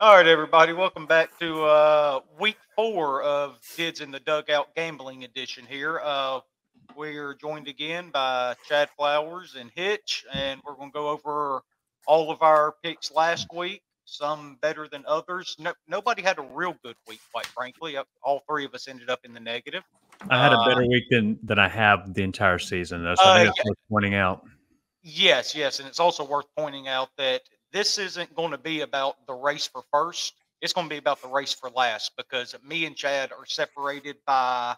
All right, everybody, welcome back to week 4 of Kids in the Dugout Gambling Edition here. We're joined again by Chad Flowers and Hitch, and we're going to go over all of our picks last week, some better than others. Nobody had a real good week, quite frankly. All three of us ended up in the negative. I had a better week than I have the entire season, though, so I think that's worth pointing out. Yes, and it's also worth pointing out that this isn't going to be about the race for first. It's going to be about the race for last because me and Chad are separated by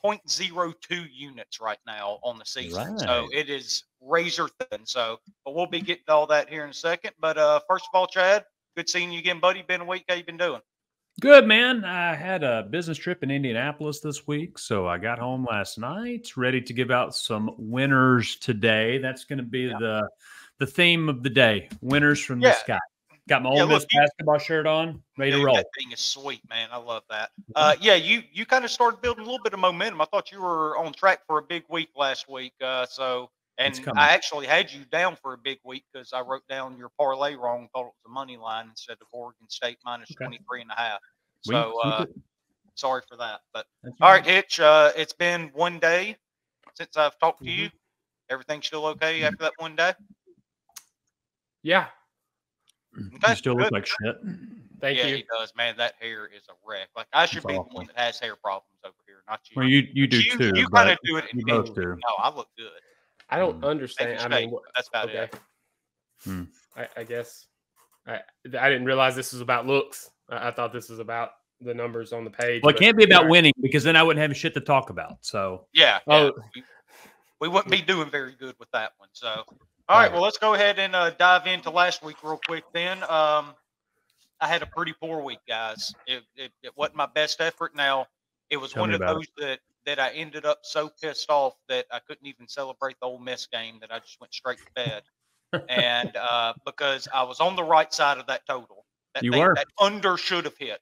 0.02 units right now on the season. Right. So it is razor thin. But we'll be getting to all that here in a second. But first of all, Chad, good seeing you again, buddy. Been a week. How you been doing? Good, man. I had a business trip in Indianapolis this week, so I got home last night, ready to give out some winners today. That's going to be the theme of the day, winners from the sky. Got my Ole Miss basketball shirt on, ready to roll. That thing is sweet, man. I love that. You kind of started building a little bit of momentum. I thought you were on track for a big week last week. And I actually had you down for a big week because I wrote down your parlay wrong, thought it was a money line instead of Oregon State minus 23.5. So sorry for that. But all right, Hitch, it's been one day since I've talked to you. Everything still okay after that one day? Yeah. Okay, you still look like shit. Thank you. Yeah, he does, man. That hair is a wreck. Like I should be the one that has hair problems over here, not you. Well, you do too. You kind of do it. You both do. No, I look good. I don't understand. I mean, that's about it. I guess I didn't realize this was about looks. I thought this was about the numbers on the page. Well, it can't be about winning because then I wouldn't have shit to talk about. So we wouldn't be doing very good with that one. So all right, well, let's go ahead and dive into last week real quick. Then I had a pretty poor week, guys. It wasn't my best effort. Now it was one of those that I ended up so pissed off that I couldn't even celebrate the Ole Miss game that I just went straight to bed. And because I was on the right side of that total, that under should have hit.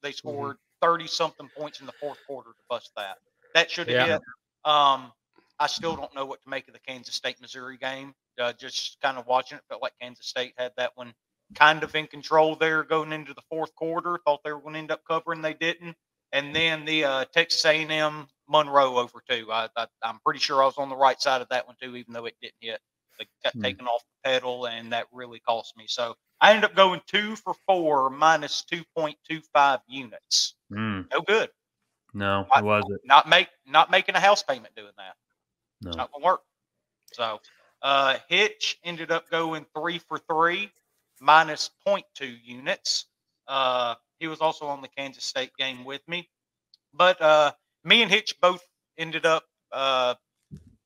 They scored 30-something points in the fourth quarter to bust that. That should have hit. I still don't know what to make of the Kansas State-Missouri game. Just kind of watching it, felt like Kansas State had that one kind of in control there going into the fourth quarter. Thought they were going to end up covering. They didn't. And then the Texas A&M Monroe over two. I'm pretty sure I was on the right side of that one too, even though it didn't hit. They got taken off the pedal, and that really cost me. So I ended up going 2 for 4 minus 2.25 units. No good. No, it wasn't. Not making a house payment doing that. No. It's not going to work. So Hitch ended up going 3 for 3 minus 0.2 units. He was also on the Kansas State game with me. But me and Hitch both ended up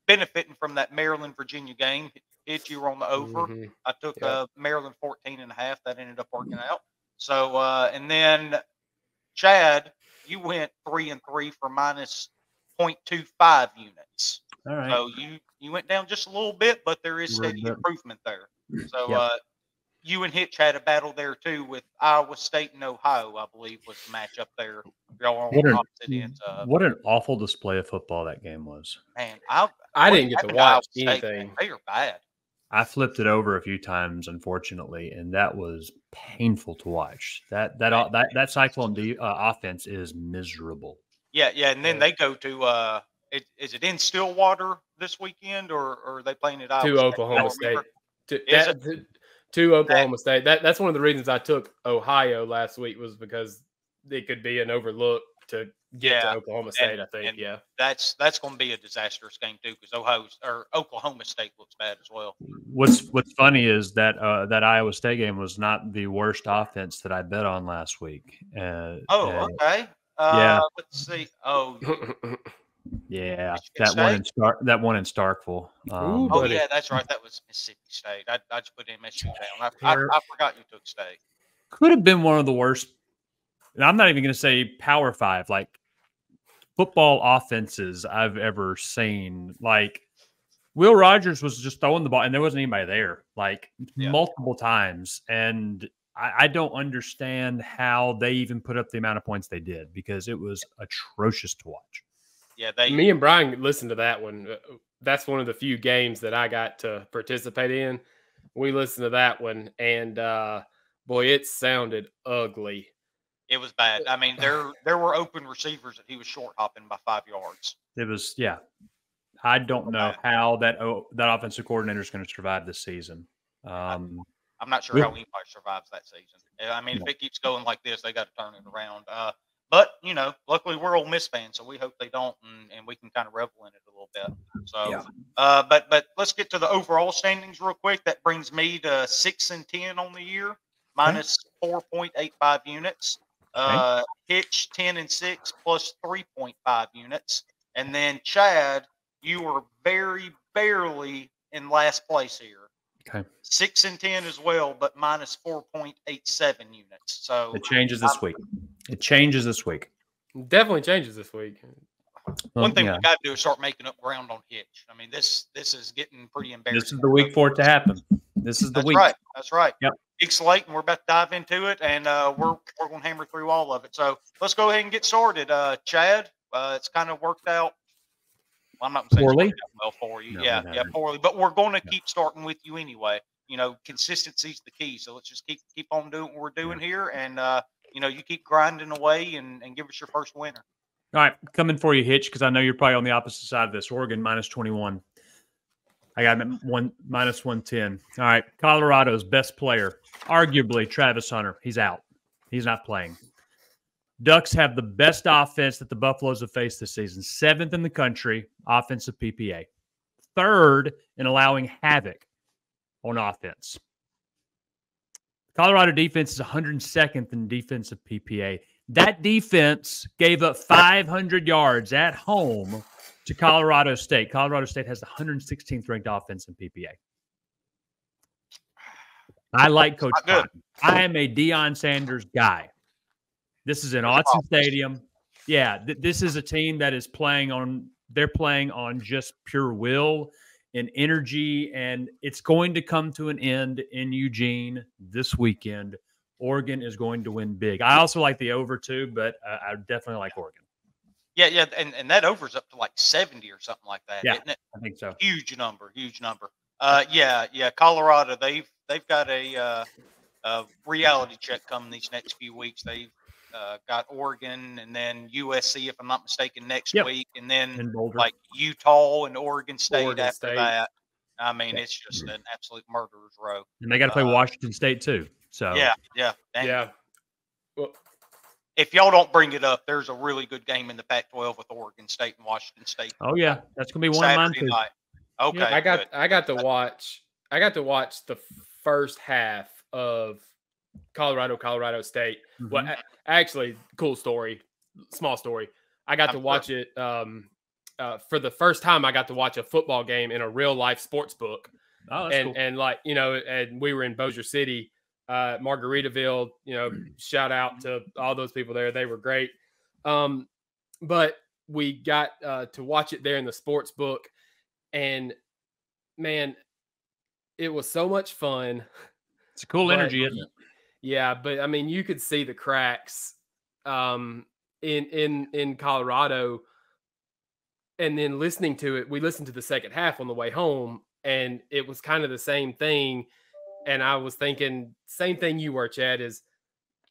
benefiting from that Maryland-Virginia game. Hitch, you were on the over. I took Maryland 14.5. That ended up working out. So, and then Chad, you went 3 and 3 for minus 0.25 units. All right. So you went down just a little bit, but there is steady improvement there. So you and Hitch had a battle there too with Iowa State and Ohio, I believe, was the matchup there. Y'all on opposite ends. What an awful display of football that game was. Man, I didn't get to watch anything. They are bad. I flipped it over a few times, unfortunately, and that was painful to watch. That Cyclone offense is miserable. Yeah, and then they go to is it in Stillwater this weekend, or are they playing at Iowa to State? Oklahoma State? To Oklahoma State. That's one of the reasons I took Ohio last week was because it could be an overlook to get to Oklahoma State. I think, that's going to be a disastrous game too because Oklahoma State looks bad as well. What's funny is that that Iowa State game was not the worst offense that I bet on last week. Okay. Let's see. Yeah, that one in Starkville. Yeah, that's right. That was Mississippi State. I just put MSU down. I forgot you took State. Could have been one of the worst. And I'm not even going to say Power 5, like football offenses I've ever seen. Like Will Rogers was just throwing the ball, and there wasn't anybody there, multiple times. And I don't understand how they even put up the amount of points they did because it was atrocious to watch. Yeah, me and Brian listened to that one. That's one of the few games that I got to participate in. We listened to that one, and Boy, it sounded ugly. It was bad. I mean, there were open receivers that he was short hopping by 5 yards. It was, yeah. I don't know how that offensive coordinator is going to survive this season. I'm not sure how anybody survives that season. I mean, if it keeps going like this, they got to turn it around. But luckily we're Ole Miss fans, so we hope they don't, and we can kind of revel in it a little bit. So, but let's get to the overall standings real quick. That brings me to 6-10 on the year, minus 4.85 units. Hitch 10-6 plus 3.5 units, and then Chad, you were very barely in last place here. Okay. 6-10 as well, but minus 4.87 units. So it changes this week. It changes this week. Definitely changes this week. One thing we got to do is start making up ground on Hitch. I mean, this is getting pretty embarrassing. This is the week for it to happen. This is the week. Right. That's right. Yep. Big slate, and we're about to dive into it, and we're going to hammer through all of it. So let's go ahead and get started. Chad, it's kind of worked out. Well, I'm not going to say poorly. It's worked out well for you. No, poorly. But we're going to keep starting with you anyway. Consistency's the key. So let's just keep on doing what we're doing here, and you keep grinding away and give us your first winner. All right, coming for you, Hitch, because I know you're probably on the opposite side of this. Oregon minus 21. I got minus 110. All right, Colorado's best player, arguably Travis Hunter. He's out. He's not playing. Ducks have the best offense that the Buffaloes have faced this season. 7th in the country, offensive PPA. 3rd in allowing havoc on offense. Colorado defense is 102nd in defensive PPA. That defense gave up 500 yards at home to Colorado State. Colorado State has the 116th ranked offense in PPA. I like Coach Cotton. I am a Deion Sanders guy. This is in Autzen Stadium. Yeah, this is a team that is playing on just pure will and energy, and it's going to come to an end in Eugene this weekend. Oregon is going to win big. I also like the over too, but I definitely like Oregon. Yeah, and that over's up to like 70 or something like that, isn't it? I think so. Huge number. Colorado, they've got a reality check coming these next few weeks. They've got Oregon and then USC, if I'm not mistaken, next week, and then like Utah and Oregon State after that. I mean, it's just an absolute murderer's row. And they got to play Washington State too. So yeah. Well, if y'all don't bring it up, there's a really good game in the Pac-12 with Oregon State and Washington State. Oh yeah, that's gonna be one of mine too. Night. Okay, yeah, I got to watch the first half of Colorado State. Mm-hmm. Well, actually, cool story, small story. I got to watch it for the first time. I got to watch a football game in a real life sports book. Oh, that's cool. And like and we were in Bossier City. Margaritaville, shout out to all those people there. They were great. But we got to watch it there in the sports book, and man, it was so much fun. It's a cool energy, isn't it? Yeah, but I mean, you could see the cracks in Colorado, and then listening to it, we listened to the second half on the way home, and it was kind of the same thing. And I was thinking, same thing you were, Chad, is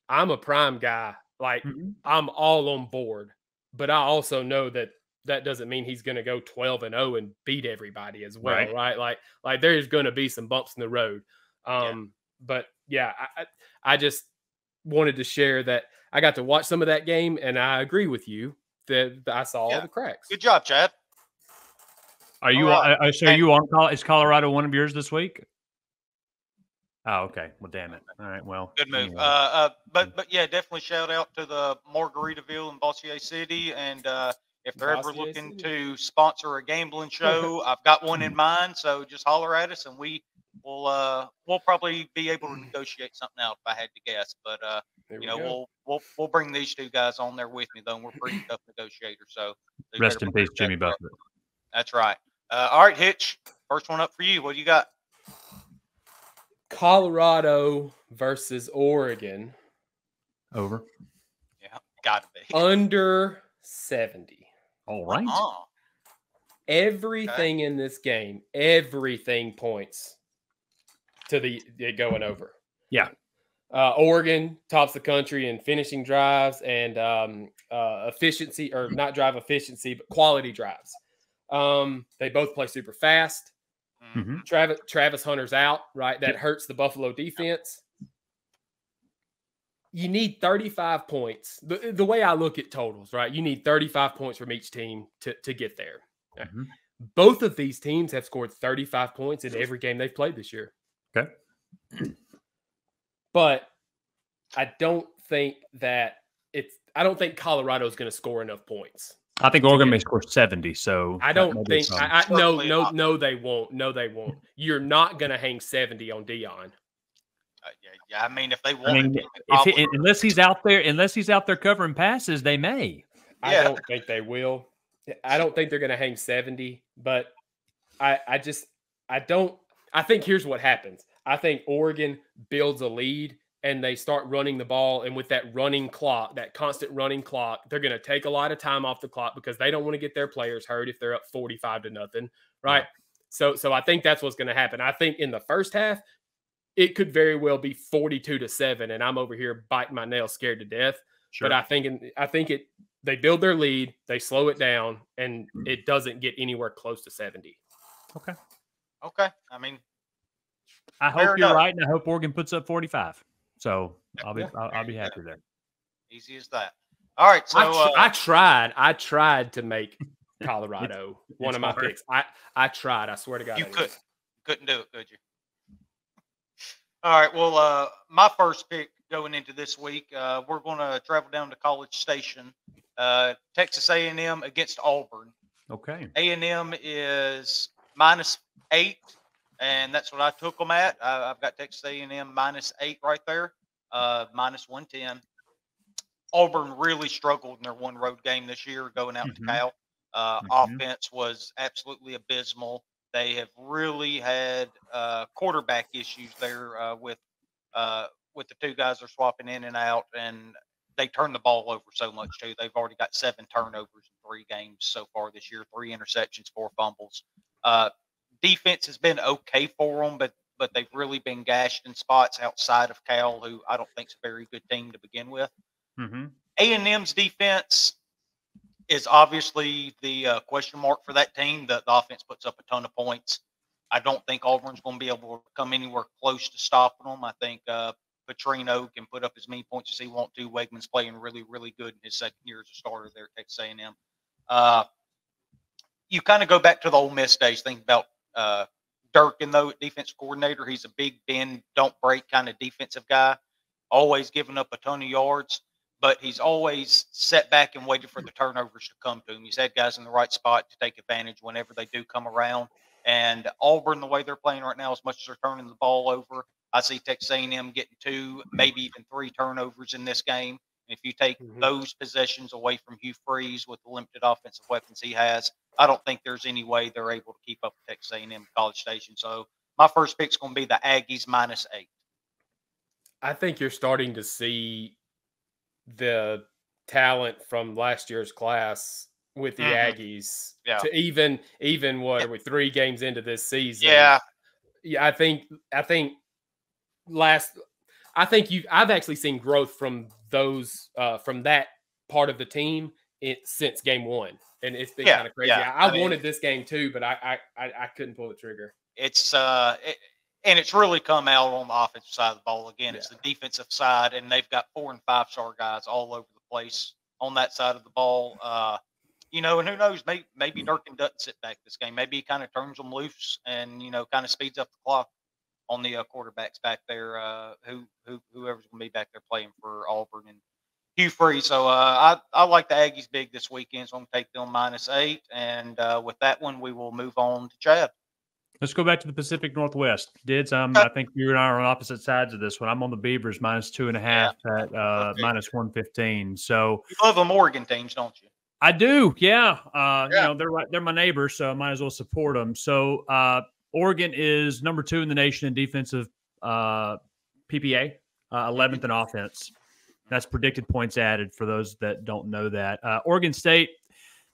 I'm a prime guy. Like, I'm all on board. But I also know that doesn't mean he's going to go 12-0 and beat everybody as well, right? Like there's going to be some bumps in the road. But, yeah, I just wanted to share that I got to watch some of that game, and I agree with you that I saw all the cracks. Good job, Chad. Are you on? Is Colorado one of yours this week? Oh, okay. Well, damn it. All right. Well, good move. Anyway. But yeah, definitely shout out to the Margaritaville in Bossier City, and if they're ever looking to sponsor a gambling show, I've got one in mind. So just holler at us, and we'll probably be able to negotiate something out if I had to guess. But we'll bring these two guys on there with me, though. And we're pretty tough negotiators. So rest in peace, Jimmy Buffett. That's right. All right, Hitch. First one up for you. What do you got? Colorado versus Oregon. Over. Yeah, gotta be. Under 70. All right. Everything in this game, everything points to the going over. Yeah. Oregon tops the country in finishing drives and efficiency, or not drive efficiency, but quality drives. They both play super fast. Mm-hmm. Travis Hunter's out, right? That hurts the Buffalo defense. You need 35 points. The way I look at totals, right? You need 35 points from each team to get there. Mm-hmm. Both of these teams have scored 35 points in every game they've played this year. Okay. But I don't think Colorado is going to score enough points. I think Oregon may score 70. So I don't think no, they won't. No, they won't. You're not going to hang 70 on Deion. Yeah. I mean, if they want, unless he's out there covering passes, they may. I don't think they will. I don't think they're going to hang 70. But I think here's what happens. I think Oregon builds a lead and they start running the ball. And with that running clock, that constant running clock, they're going to take a lot of time off the clock because they don't want to get their players hurt if they're up 45-0, right? So I think that's what's going to happen. I think in the first half, it could very well be 42-7, and I'm over here biting my nails, scared to death. Sure. But I think they build their lead, they slow it down, and it doesn't get anywhere close to 70. Okay. I mean, I hope you're right, and I hope Oregon puts up 45. So I'll be happy there. Easy as that. All right. So I tried to make Colorado one of my picks. I tried. I swear to God, you couldn't do it, could you? All right. Well, my first pick going into this week, we're going to travel down to College Station, Texas A&M against Auburn. Okay. A&M is -8, and that's what I took them at. I've got Texas A&M -8 right there, -110. Auburn really struggled in their one road game this year going out to Cal. Offense was absolutely abysmal. They have really had quarterback issues there with the two guys they're swapping in and out, and they turn the ball over so much too. They've already got 7 turnovers in 3 games so far this year, 3 interceptions, 4 fumbles. Defense has been okay for them, but they've really been gashed in spots outside of Cal, who I don't think is a very good team to begin with. A&M's defense is obviously the question mark for that team. The offense puts up a ton of points. I don't think Auburn's going to be able to come anywhere close to stopping them. I think Petrino can put up as many points as he wants to. Wegman's playing really, really good in his second year as a starter there at Texas A&M. You kind of go back to the Ole Miss days, think about Durkin, though, defense coordinator. He's a big bend, don't break kind of defensive guy, always giving up a ton of yards. But he's always set back and waited for the turnovers to come to him. He's had guys in the right spot to take advantage whenever they do come around. And Auburn, the way they're playing right now, as much as they're turning the ball over, I see Texas A&M getting 2, maybe even 3 turnovers in this game. And if you take those possessions away from Hugh Freeze with the limited offensive weapons he has, I don't think there's any way they're able to keep up with Texas A&M College Station. So my first pick is going to be the Aggies -8. I think you're starting to see the talent from last year's class with the Aggies to even what are we 3 games into this season? Yeah. I think I've actually seen growth from those from that part of the team since game 1, and it's been kind of crazy. I wanted this game too, but I couldn't pull the trigger. It's and it's really come out on the offensive side of the ball. Again, it's the defensive side, and they've got 4- and 5-star guys all over the place on that side of the ball. And who knows? Maybe Durkin doesn't sit back this game. Maybe he kind of turns them loose and kind of speeds up the clock on the quarterbacks back there. Whoever's going to be back there playing for Auburn and Hugh Freeze. So I like the Aggies big this weekend, so I'm going to take them -8. And with that one, we will move on to Chad. Let's go back to the Pacific Northwest. Dids, I think you and I are on opposite sides of this one. I'm on the Beavers -2.5 at -115. So you love them Oregon teams, don't you? I do, yeah. They're my neighbors, so I might as well support them. So Oregon is number 2 in the nation in defensive PPA, 11th in offense. That's predicted points added for those that don't know that. Oregon State,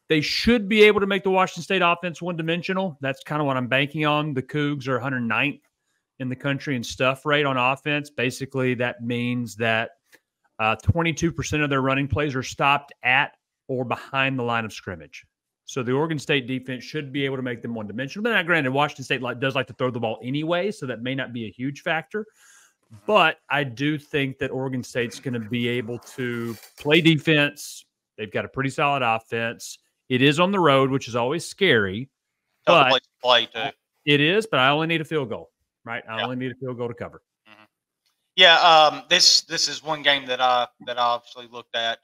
they should be able to make the Washington State offense one-dimensional. That's kind of what I'm banking on. The Cougs are 109th in the country in stuff rate on offense. Basically, that means that 22% of their running plays are stopped at or behind the line of scrimmage. So the Oregon State defense should be able to make them one-dimensional. But now, granted, Washington State does like to throw the ball anyway, so that may not be a huge factor. But I do think that Oregon State's going to be able to play defense. They've got a pretty solid offense. It is on the road, which is always scary. Tough But place to play too. it is, but I only need a field goal, right? I only need a field goal to cover. Mm-hmm. Yeah, this is one game that I obviously looked at.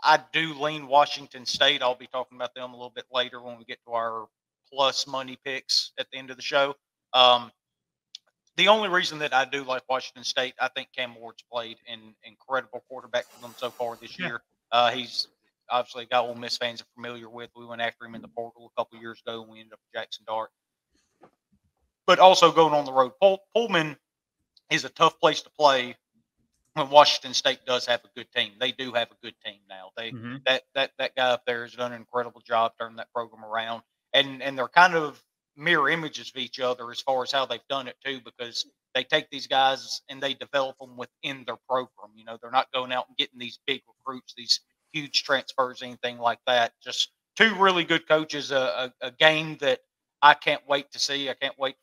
I do lean Washington State. I'll be talking about them a little bit later when we get to our plus money picks at the end of the show. The only reason that I do like Washington State, I think Cam Ward's played an incredible quarterback for them so far this year. He's obviously a guy Ole Miss fans are familiar with. We went after him in the portal a couple of years ago, and we ended up with Jackson Dart. But also going on the road, Pullman is a tough place to play when Washington State does have a good team. They do have a good team now. That guy up there has done an incredible job turning that program around, and they're kind of mirror images of each other as far as how they've done it too, because they take these guys and they develop them within their program. You know, they're not going out and getting these big recruits, these huge transfers, anything like that. Just two really good coaches, a game that I can't wait to see. I can't wait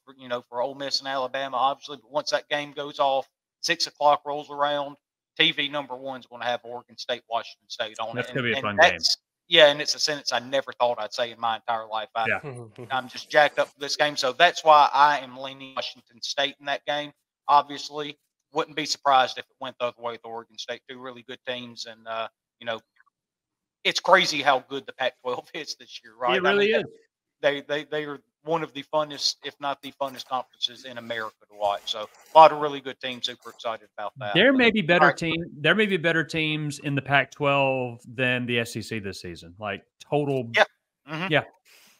for Ole Miss and Alabama, obviously, but once that game goes off, 6 o'clock rolls around, TV number one is going to have Oregon State, Washington State on it. That's going to be a fun game. Yeah, and it's a sentence I never thought I'd say in my entire life. I'm just jacked up for this game. So that's why I am leaning Washington State in that game. Obviously, wouldn't be surprised if it went the other way with Oregon State. Two really good teams. And, it's crazy how good the Pac-12 is this year, right? It really is. They are one of the funnest, if not the funnest conferences in America to watch. So a lot of really good teams. Super excited about that. There may be better teams in the Pac-12 than the SEC this season. Like total,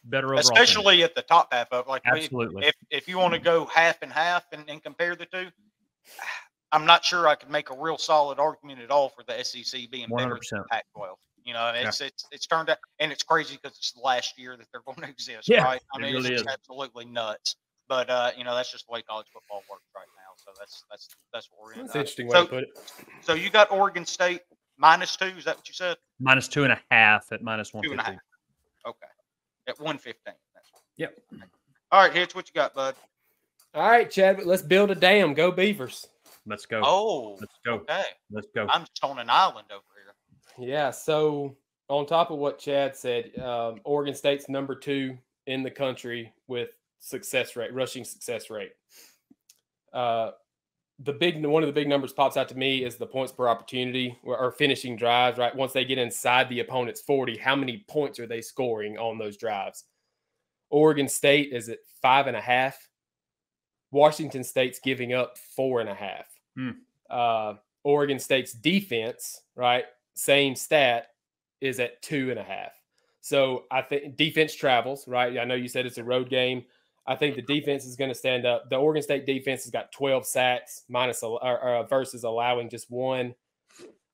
better overall. Especially team. At the top half of absolutely. If you want to go half and half and compare the two, I'm not sure I could make a real solid argument at all for the SEC being 100%. better than the Pac-12. It's turned out, and it's crazy because it's the last year that they're going to exist, right? I mean, it's absolutely nuts. But that's just the way college football works right now. So that's what we're in. That's an interesting way to put it. So you got Oregon State -2. Is that what you said? -2.5 at -150. 2.5. Okay. At 115. Yep. All right, Hitch, what you got, bud? All right, Chad, let's build a dam. Go Beavers. Let's go. Oh, let's go. Okay. Let's go. I'm just on an island over here. Yeah, so on top of what Chad said, Oregon State's number 2 in the country with rushing success rate. One of the big numbers pops out to me is the points per opportunity or finishing drives, right? Once they get inside the opponent's 40, how many points are they scoring on those drives? Oregon State is at 5.5. Washington State's giving up 4.5. Oregon State's defense, right? Same stat, is at 2.5. So I think defense travels, right? I know you said it's a road game. I think the defense is going to stand up. The Oregon State defense has got 12 sacks versus allowing just 1.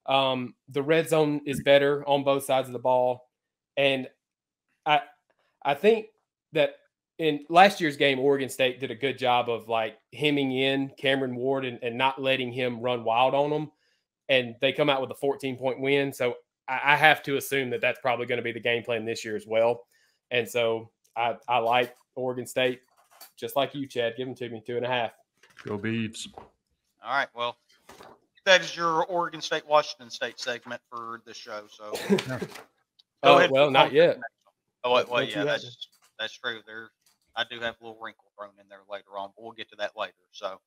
The red zone is better on both sides of the ball. And I think that in last year's game, Oregon State did a good job of like hemming in Cameron Ward and not letting him run wild on them. And they come out with a 14-point win. So I have to assume that that's probably going to be the game plan this year as well. And so I like Oregon State, just like you, Chad. Give them to me, 2.5. Go Beavs. All right. Well, that is your Oregon State, Washington State segment for this show. So go ahead. Well, not yet. Oh, yeah, that's true. I do have a little wrinkle thrown in there later on, but we'll get to that later. So,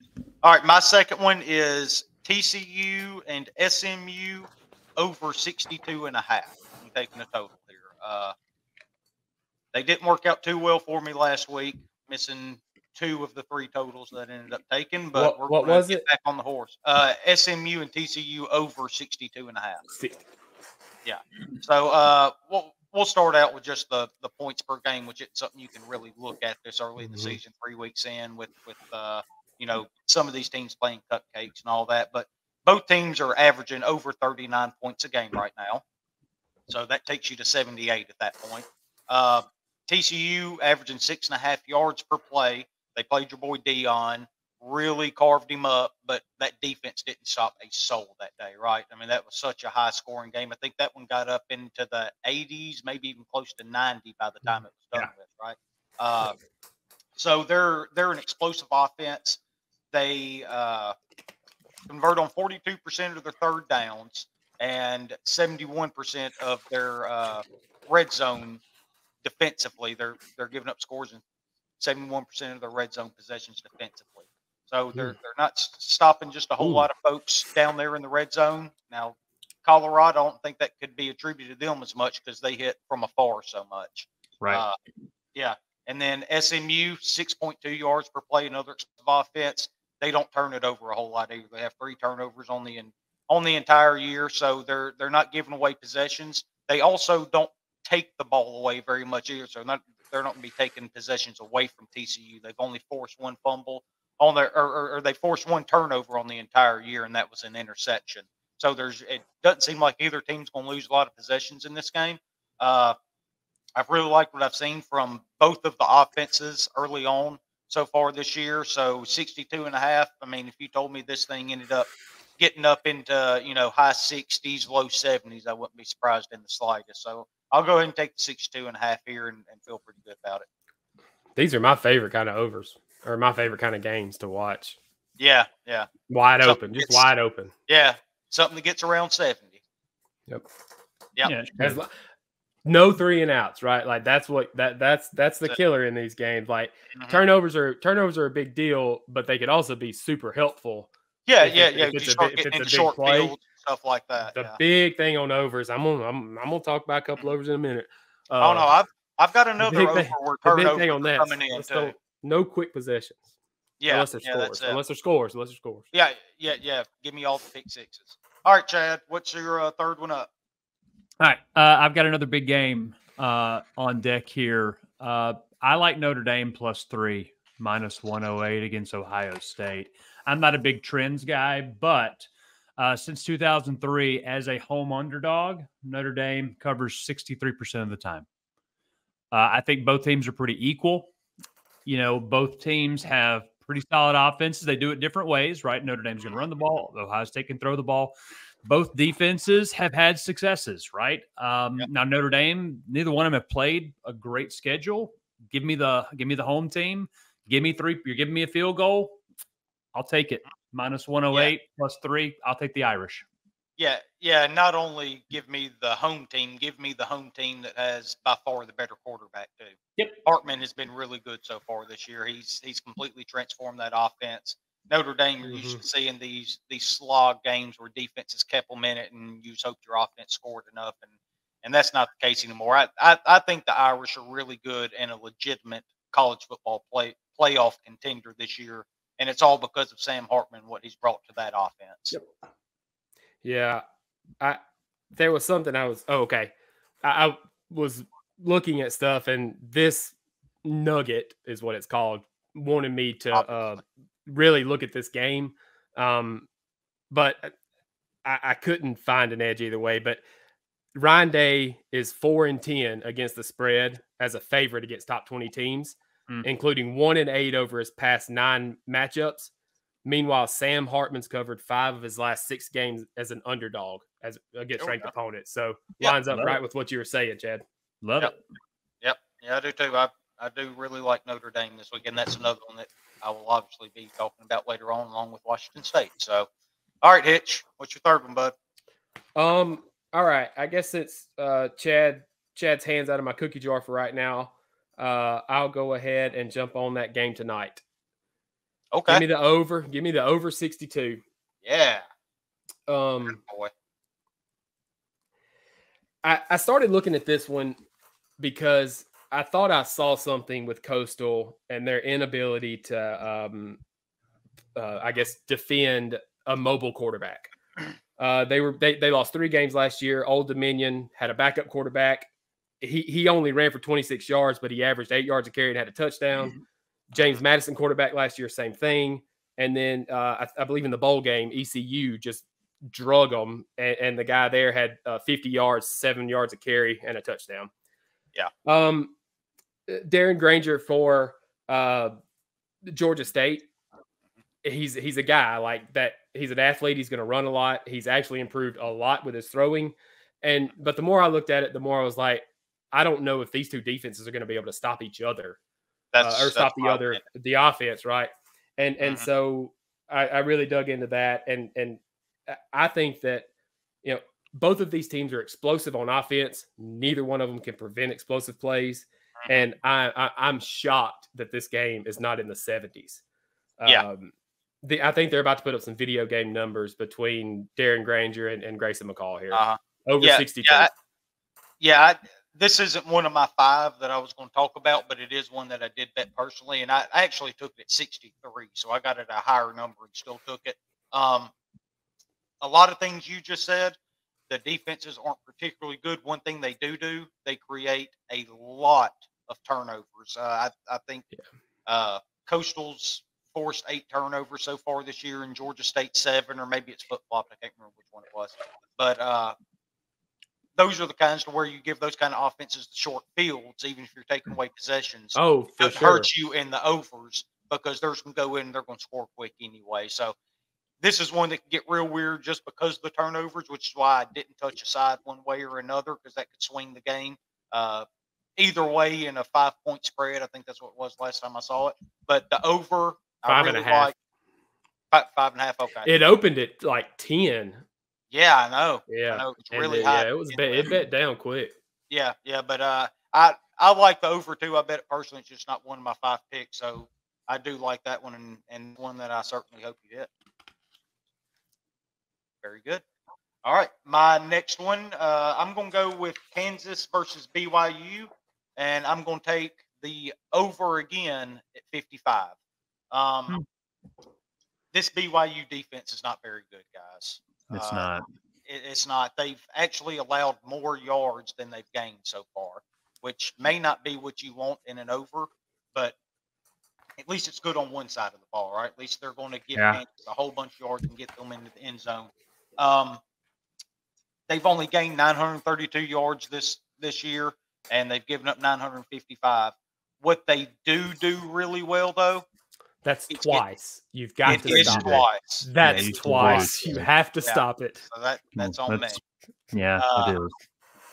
all right, my second one is TCU and SMU over 62.5. I'm taking a total here. They didn't work out too well for me last week, missing 2 of the 3 totals that I ended up taking. But what was it? Back on the horse. SMU and TCU over 62.5. Yeah. So we'll start out with just the points per game, which is something you can really look at this early in the season, 3 weeks in with some of these teams playing cupcakes and all that. But both teams are averaging over 39 points a game right now. So that takes you to 78 at that point. TCU averaging 6.5 yards per play. They played your boy Dion, really carved him up, but that defense didn't stop a soul that day, right? I mean, that was such a high-scoring game. I think that one got up into the 80s, maybe even close to 90 by the time it was done with, right? So they're an explosive offense. They convert on 42% of their third downs and 71% of their red zone defensively. They're giving up scores in 71% of their red zone possessions defensively. So they're not stopping just a whole lot of folks down there in the red zone. Now, Colorado, I don't think that could be attributed to them as much because they hit from afar so much. Right. Yeah. And then SMU, 6.2 yards per play, another offense. They don't turn it over a whole lot either. They have 3 turnovers on the entire year, so they're not giving away possessions. They also don't take the ball away very much either, so they're not going to be taking possessions away from TCU. They've only forced 1 fumble on their, or they forced 1 turnover on the entire year, and that was an interception. So it doesn't seem like either team's going to lose a lot of possessions in this game. I've really liked what I've seen from both of the offenses early on so far this year. So 62.5. I mean, if you told me this thing ended up getting up into, high 60s, low 70s, I wouldn't be surprised in the slightest. So I'll go ahead and take the 62.5 here and feel pretty good about it. These are my favorite kind of overs, or my favorite kind of games to watch. Yeah. Wide open, just wide open. Yeah. Something that gets around 70. Yep. Yeah. No 3 and outs, right? Like that's the killer in these games. Like turnovers are a big deal, but they could also be super helpful. Yeah. If it's a short play, field, stuff like that. The big thing on overs, I'm gonna talk about a couple overs in a minute. I've got another over where turnovers on that coming in too. No quick possessions. Yeah, unless they're scores. Yeah. Give me all the pick sixes. All right, Chad, what's your third one up? All right, I've got another big game on deck here. I like Notre Dame +3, -108 against Ohio State. I'm not a big trends guy, but since 2003, as a home underdog, Notre Dame covers 63% of the time. I think both teams are pretty equal. Both teams have pretty solid offenses. They do it different ways, right? Notre Dame's going to run the ball. Ohio State can throw the ball. Both defenses have had successes, right? Now Notre Dame, neither one of them have played a great schedule. Give me the home team. Give me 3. You're giving me a field goal. I'll take it. -108 +3. I'll take the Irish. Yeah. Not only give me the home team, give me the home team that has by far the better quarterback too. Yep. Hartman has been really good so far this year. He's completely transformed that offense. Notre Dame, you're used to seeing these slog games where defenses kept them in it, and you just hope your offense scored enough, and that's not the case anymore. I think the Irish are really good and a legitimate college football playoff contender this year, and it's all because of Sam Hartman, what he's brought to that offense. Yep. Yeah, there was something I was looking at stuff, and this nugget is what it's called. Wanted me to really look at this game, but I couldn't find an edge either way. But Ryan Day is 4-10 against the spread as a favorite against top 20 teams, including 1-8 over his past 9 matchups. Meanwhile, Sam Hartman's covered 5 of his last 6 games as an underdog against ranked opponents. So lines up right with what you were saying, Chad. Love it. Yep. Yeah, I do too. I do really like Notre Dame this week, and that's another one that I will obviously be talking about later on, along with Washington State. So, all right, Hitch, what's your third one, bud? All right. I guess it's Chad's hands out of my cookie jar for right now. I'll go ahead and jump on that game tonight. Okay. Give me the over. Give me the over 62. Yeah. Boy. I started looking at this one because I thought I saw something with Coastal and their inability to, I guess, defend a mobile quarterback. They lost 3 games last year. Old Dominion had a backup quarterback. He only ran for 26 yards, but he averaged 8 yards a carry and had a touchdown. James Madison quarterback last year, same thing. And then I believe in the bowl game, ECU just drug them, and the guy there had 50 yards, 7 yards a carry, and a touchdown. Yeah. Darren Granger for Georgia State, he's a guy like that. He's an athlete. He's going to run a lot. He's actually improved a lot with his throwing. But the more I looked at it, the more I was like, I don't know if these two defenses are going to be able to stop each other or stop the offense, right? And so I really dug into that, and I think that both of these teams are explosive on offense. Neither one of them can prevent explosive plays, and I'm shocked that this game is not in the 70s. Yeah. I think they're about to put up some video game numbers between Darren Granger and Grayson McCall here. Over 60 points. This isn't one of my 5 that I was going to talk about, but it is one that I did bet personally, and I actually took it at 63, so I got it at a higher number and still took it. A lot of things you just said, the defenses aren't particularly good. One thing they do, they create a lot of turnovers. I think Coastal's forced 8 turnovers so far this year, and Georgia State 7, or maybe it's flip-flopped. I can't remember which one it was. But those are the kinds to where you give those kind of offenses the short fields, even if you're taking away possessions. Oh, for it sure. hurts you in the overs because they're going to go in and they're going to score quick anyway. So this is one that can get real weird just because of the turnovers, which is why I didn't touch a side one way or another, because that could swing the game. Either way in a 5-point spread. I think that's what it was last time I saw it. But the over, 5.5. 5.5. Okay. It opened at like 10. Yeah, I know. Yeah, I know. It's really high. Yeah, it bet down quick. Yeah. But I like the over too. I bet it personally. It's just not one of my 5 picks, so I do like that one, and one that I certainly hope you get. Very good. All right, my next one. I'm going to go with Kansas versus BYU, and I'm going to take the over again at 55. This BYU defense is not very good, guys. It's not. It's not. They've actually allowed more yards than they've gained so far, which may not be what you want in an over, but at least it's good on one side of the ball, right? At least they're going to give Kansas a whole bunch of yards and get them into the end zone. They've only gained 932 yards this year, and they've given up 955. What they do really well, though, that's twice. You've got to stop it. That's twice. You have to stop it. So that's on me. Yeah, it is.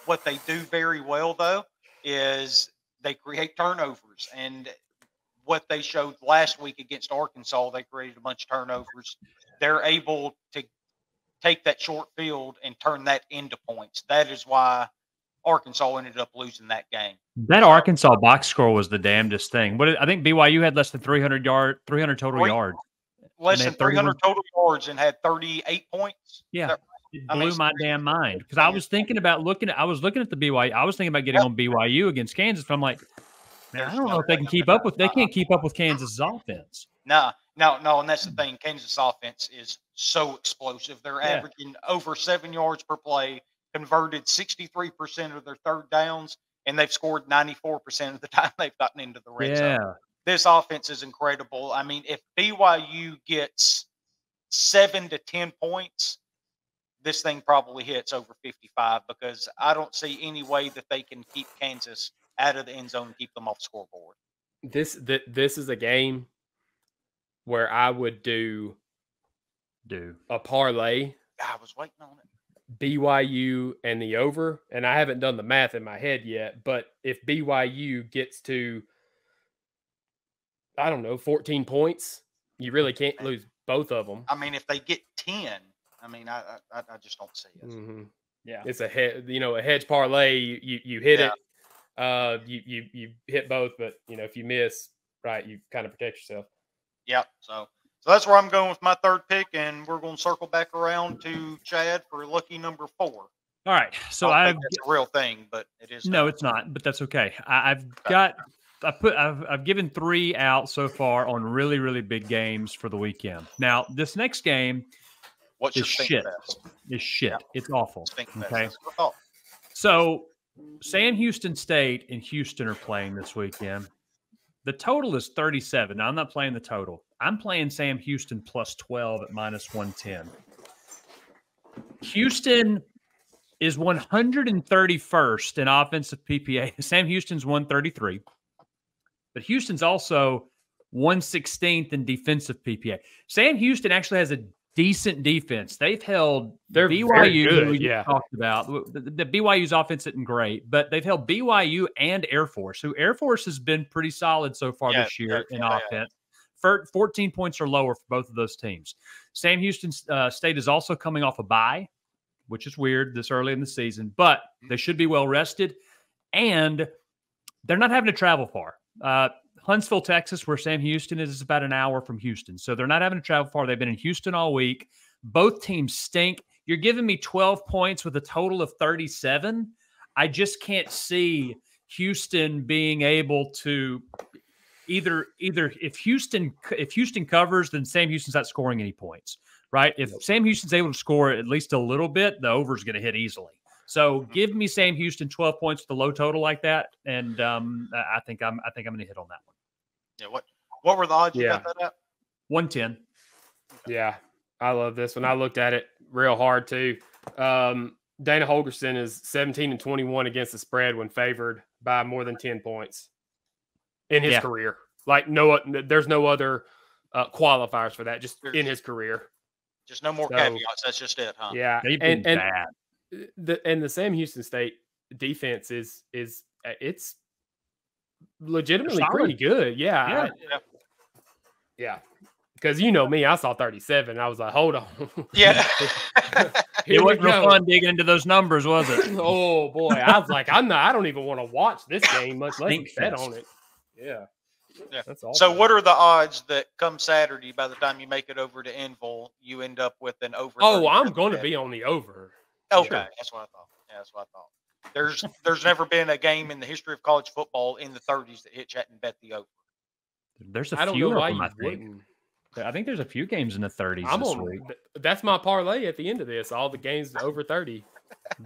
What they do very well, though, is they create turnovers. And what they showed last week against Arkansas, they created a bunch of turnovers. They're able to take that short field and turn that into points. That is why Arkansas ended up losing that game. That Arkansas box score was the damnedest thing. I think BYU had less than 300 total yards. Less than 300 total yards and had 38 points. Yeah. It blew my damn mind because I was thinking about looking at the BYU. I was thinking about getting on BYU against Kansas, but I'm like, man, I don't know if they can keep up with. They can't keep up with Kansas's offense. No, and that's the thing. Kansas offense is so explosive. They're averaging over 7 yards per play, converted 63% of their third downs, and they've scored 94% of the time they've gotten into the red zone. This offense is incredible. I mean, if BYU gets 7 to 10 points, this thing probably hits over 55 because I don't see any way that they can keep Kansas out of the end zone and keep them off the scoreboard. This is a game where I would do a parlay. I was waiting on it. BYU and the over, and I haven't done the math in my head yet, but if BYU gets to, I don't know, 14 points, you really can't lose both of them. I mean, if they get 10, I mean, I just don't see it. Mm-hmm. Yeah, it's a hedge parlay. You hit it. You hit both, but if you miss, right, you kind of protect yourself. Yeah. So that's where I'm going with my third pick, and we're going to circle back around to Chad for lucky number 4. All right. So I think it's a real thing, but it is. No, it's not, but that's okay. I've given 3 out so far on really, really big games for the weekend. Now, this next game is shit. It's shit. Yeah. It's awful. Okay. So Sam Houston State and Houston are playing this weekend. The total is 37. Now, I'm not playing the total. I'm playing Sam Houston plus 12 at minus 110. Houston is 131st in offensive PPA. Sam Houston's 133. But Houston's also 116th in defensive PPA. Sam Houston actually has a decent defense. They've held BYU, good, who we yeah. talked about. The BYU's offense isn't great, but they've held BYU and Air Force, who Air Force has been pretty solid so far this year in offense. 14 points or lower for both of those teams. Sam Houston State is also coming off a bye, which is weird this early in the season, but they should be well rested, and they're not having to travel far. Huntsville, Texas, where Sam Houston is about an hour from Houston. So they're not having to travel far. They've been in Houston all week. Both teams stink. You're giving me 12 points with a total of 37. I just can't see Houston being able to either if Houston covers, then Sam Houston's not scoring any points, right? If Sam Houston's able to score at least a little bit, the over is going to hit easily. So give me Sam Houston 12 points with a low total like that, and I think I'm going to hit on that one. Yeah. What were the odds you got that at? 110. Yeah, I love this one. I looked at it real hard too. Dana Holgerson is 17-21 against the spread when favored by more than 10 points in his career. Like there's no other qualifiers for that. Just in his career. Just no more caveats. That's just it, huh? Yeah, they've been bad. The Sam Houston State defense is it's legitimately pretty good. Yeah. Because you know me, I saw 37. I was like, hold on. Yeah. It wasn't real fun digging into those numbers, was it? Oh boy. I was like, I don't even want to watch this game, much less bet on it. Yeah. That's awesome. So what are the odds that come Saturday, by the time you make it over to Enville, you end up with an over? Oh, I'm going to be on the over. Okay, sure. That's what I thought. Yeah, that's what I thought. There's never been a game in the history of college football in the 30s that Hitch hadn't bet the over. There's a few of them, I think. I think there's a few games in the 30s this week. That's my parlay at the end of this. All the games over 30.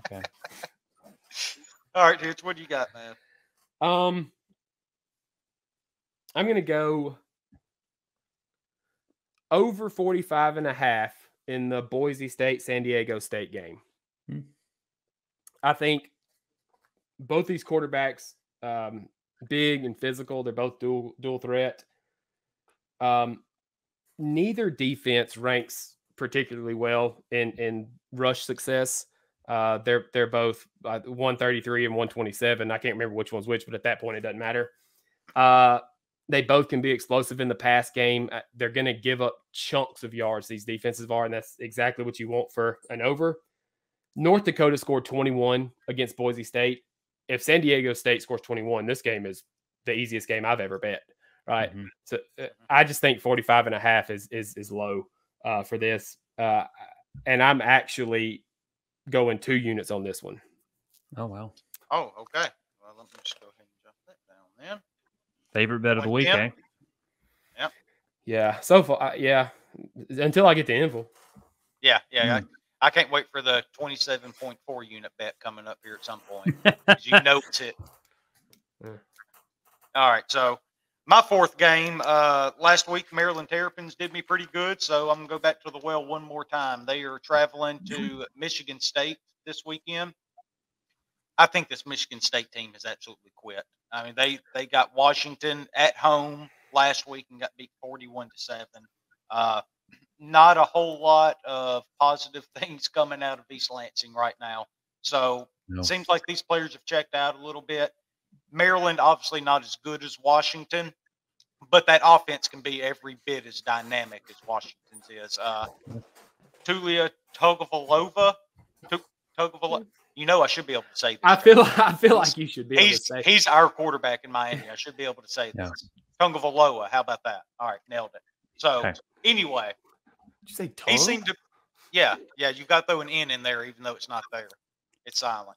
Okay. All right, Hitch, what do you got, man? I'm going to go over 45.5 in the Boise State, San Diego State game. I think both these quarterbacks, big and physical, they're both dual threat. Neither defense ranks particularly well in rush success. They're both 133 and 127. I can't remember which one's which, but at that point, it doesn't matter. They both can be explosive in the pass game. They're going to give up chunks of yards, these defenses are, and that's exactly what you want for an over. North Dakota scored 21 against Boise State. If San Diego State scores 21, this game is the easiest game I've ever bet, right? Mm-hmm. So I just think 45.5 is low for this. And I'm actually going 2 units on this one. Oh, wow. Oh, okay. Well, let me just go ahead and jump that down then. Favorite bet of the week, eh? Yep. Yeah. So far, until I get to Enville. Yeah. I can't wait for the 27.4 unit bet coming up here at some point. You notes it. Yeah. All right. So my fourth game, last week, Maryland Terrapins did me pretty good. So I'm going to go back to the well one more time. They are traveling to Michigan State this weekend. I think this Michigan State team has absolutely quit. I mean, they got Washington at home last week and got beat 41-7. Not a whole lot of positive things coming out of East Lansing right now. So it seems like these players have checked out a little bit. Maryland, obviously not as good as Washington, but that offense can be every bit as dynamic as Washington's is. Tulia Tagovailoa. You know I should be able to say this. I feel like you should be able to say he's our quarterback in Miami. I should be able to say this. Tagovailoa. How about that? All right, nailed it. So anyway. Did you say he seemed to yeah, you got to throw an N in there even though it's not there. It's silent.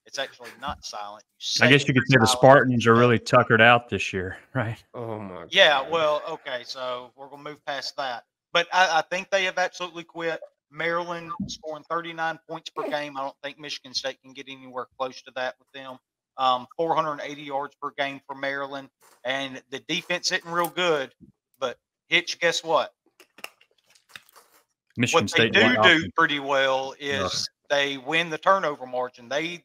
It's actually not silent. I guess you could say the Spartans are really tuckered out this year, right? Oh my God. Yeah, well, okay, so we're gonna move past that. But I think they have absolutely quit. Maryland scoring 39 points per game. I don't think Michigan State can get anywhere close to that with them. 480 yards per game for Maryland. And the defense isn't real good. But Hitch, guess what? Michigan what they do pretty well is they win the turnover margin. They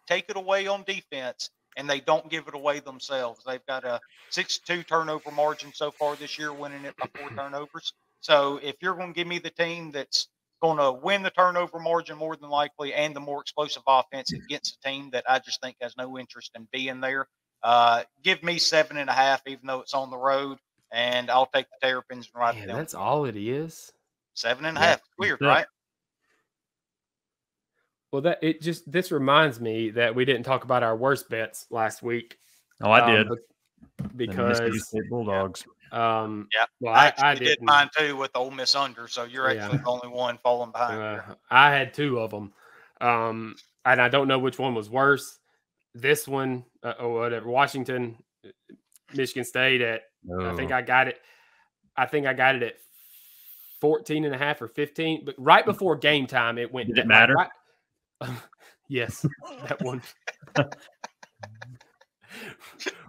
take it away on defense, and they don't give it away themselves. They've got a 6-2 turnover margin so far this year, winning it by 4 turnovers. So if you're going to give me the team that's going to win the turnover margin more than likely and the more explosive offense against a team that I just think has no interest in being there, give me 7.5, even though it's on the road, and I'll take the Terrapins and ride Man, them. that's all it is. 7.5. Weird, right? Well, this reminds me that we didn't talk about our worst bets last week. Oh, I did. Because the Mississippi State Bulldogs. Yeah. Well, I did mine too with the Ole Miss under, so you're actually the only one falling behind. I had 2 of them, and I don't know which one was worse. This one, or whatever, Washington, Michigan State at. I think I got it. I think I got it at 14.5 or 15, but right before game time, it went. Did it matter? Yes, that one.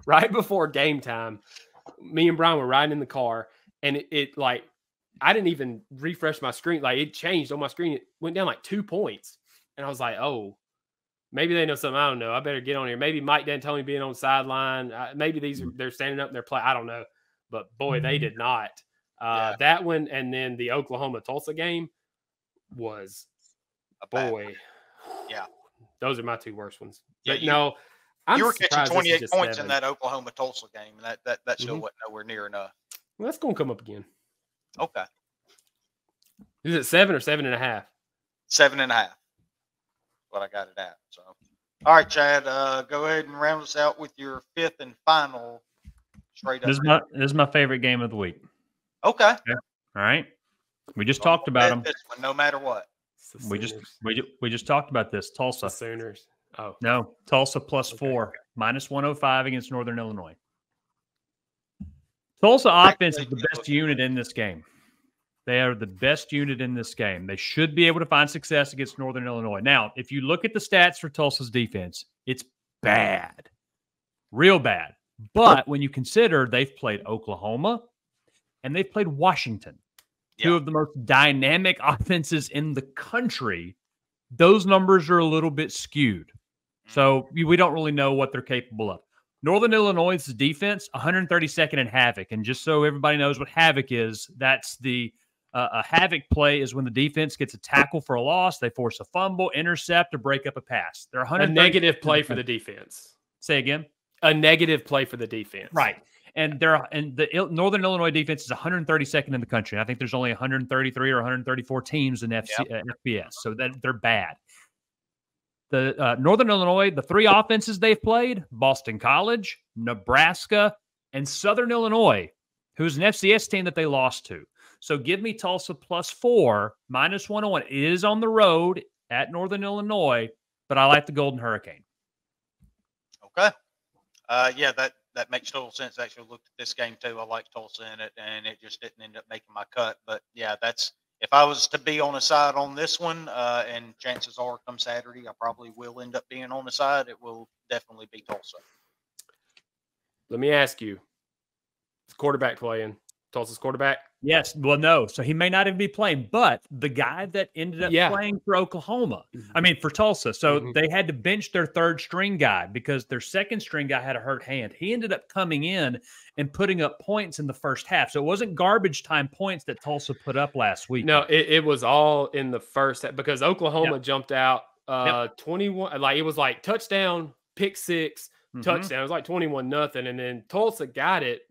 Right before game time, me and Brian were riding in the car, and it like I didn't even refresh my screen. Like it changed on my screen. It went down like 2 points, and I was like, "Oh, maybe they know something I don't know. I better get on here." Maybe Mike D'Antoni being on the sideline. Maybe they're standing up and they're playing. I don't know, but boy, they did not. That one, and then the Oklahoma Tulsa game was Yeah, those are my 2 worst ones. Yeah, but no. You were catching 28 points in that Oklahoma Tulsa game, and that still wasn't nowhere near enough. Well, that's going to come up again. Okay. Is it 7 or 7.5? 7.5. What I got it at. So, all right, Chad, go ahead and round us out with your 5th and final straight up. This is my favorite game of the week. Okay. All right. We just talked about them. This one, no matter what. We just talked about this. Tulsa. The Sooners. Oh no, Tulsa +4, -105 against Northern Illinois. Tulsa offense is the best unit in this game. They are the best unit in this game. They should be able to find success against Northern Illinois. Now, if you look at the stats for Tulsa's defense, it's bad, real bad. But when you consider they've played Oklahoma and they've played Washington, 2 of the most dynamic offenses in the country, those numbers are a little bit skewed. So we don't really know what they're capable of. Northern Illinois' defense, 132nd in Havoc. And just so everybody knows what Havoc is, that's the a Havoc play is when the defense gets a tackle for a loss, they force a fumble, intercept, or break up a pass. They're a negative play for the defense. Say again? A negative play for the defense. Right. And the Northern Illinois defense is 132nd in the country. I think there's only 133 or 134 teams in FBS, so that they're bad. The Northern Illinois, the 3 offenses they've played: Boston College, Nebraska, and Southern Illinois, who's an FCS team that they lost to. So give me Tulsa +4, -101. It is on the road at Northern Illinois, but I like the Golden Hurricane. Okay. That makes total sense. I actually looked at this game too. I like Tulsa in it, and it just didn't end up making my cut. But yeah, if I was to be on a side on this one, and chances are come Saturday, I probably will end up being on the side. It will definitely be Tulsa. Let me ask you, is quarterback playing? Tulsa's quarterback? Yes. Well, no. So he may not even be playing, but the guy that ended up playing for Oklahoma, for Tulsa. So they had to bench their 3rd string guy because their 2nd string guy had a hurt hand. He ended up coming in and putting up points in the first half. So it wasn't garbage time points that Tulsa put up last week. No, it was all in the first half because Oklahoma jumped out 21. Like it was like touchdown, pick 6, touchdown. It was like 21-0. And then Tulsa got it.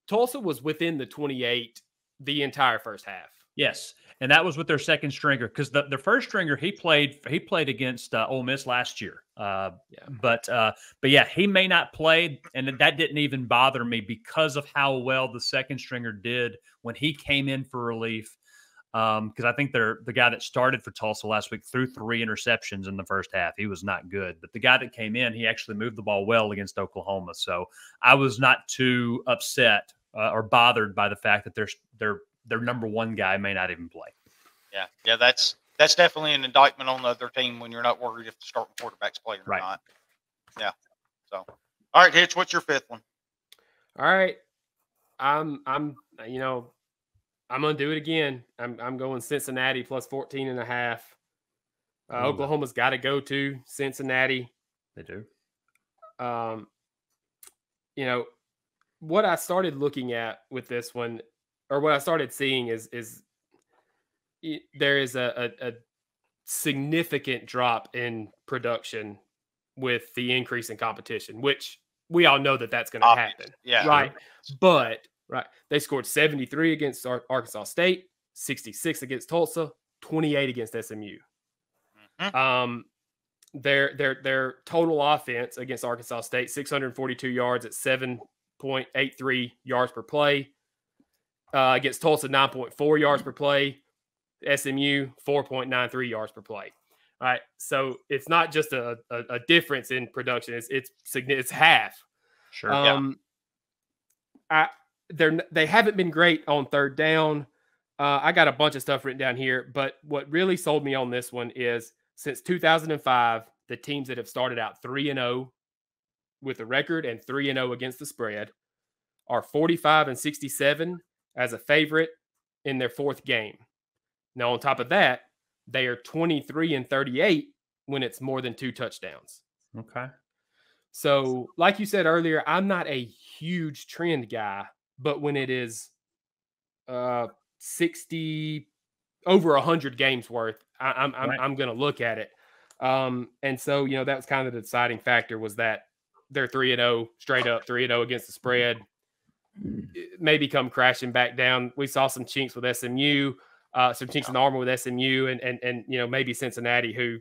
Tulsa was within the 28 the entire first half. Yes, and that was with their 2nd stringer because their 1st stringer he played against Ole Miss last year. But yeah, he may not play, and that didn't even bother me because of how well the 2nd stringer did when he came in for relief. Because I think the guy that started for Tulsa last week threw 3 interceptions in the first half. He was not good. But the guy that came in, he actually moved the ball well against Oklahoma. So I was not too upset or bothered by the fact that their number 1 guy may not even play. Yeah, that's definitely an indictment on the other team when you're not worried if the starting quarterback's playing or not. Yeah. So, all right, Hitch, what's your 5th one? All right, I'm gonna do it again. I'm going Cincinnati +14.5. Oklahoma's got to go to Cincinnati. They do. you know, what I started looking at with this one, or what I started seeing is there is a significant drop in production with the increase in competition, which we all know that that's going to happen. Yeah. Right. But they scored 73 against Arkansas State, 66 against Tulsa, 28 against SMU. Mm-hmm. Their total offense against Arkansas State, 642 yards at 7.83 yards per play. Against Tulsa, 9.4 yards per play. SMU, 4.93 yards per play. All right. So it's not just a difference in production. It's half. Sure. They haven't been great on third down. I got a bunch of stuff written down here, but what really sold me on this one is since 2005, the teams that have started out 3-0 with a record and 3-0 against the spread are 45-67 as a favorite in their fourth game. Now, on top of that, they are 23-38 when it's more than 2 touchdowns. Okay. So, like you said earlier, I'm not a huge trend guy, but when it is 60 over 100 games worth, I'm going to look at it. And so, that was kind of the deciding factor was that they're 3-0 straight up, 3-0 against the spread. Maybe come crashing back down. We saw some chinks with SMU. Some chinks in the armor with SMU and maybe Cincinnati, who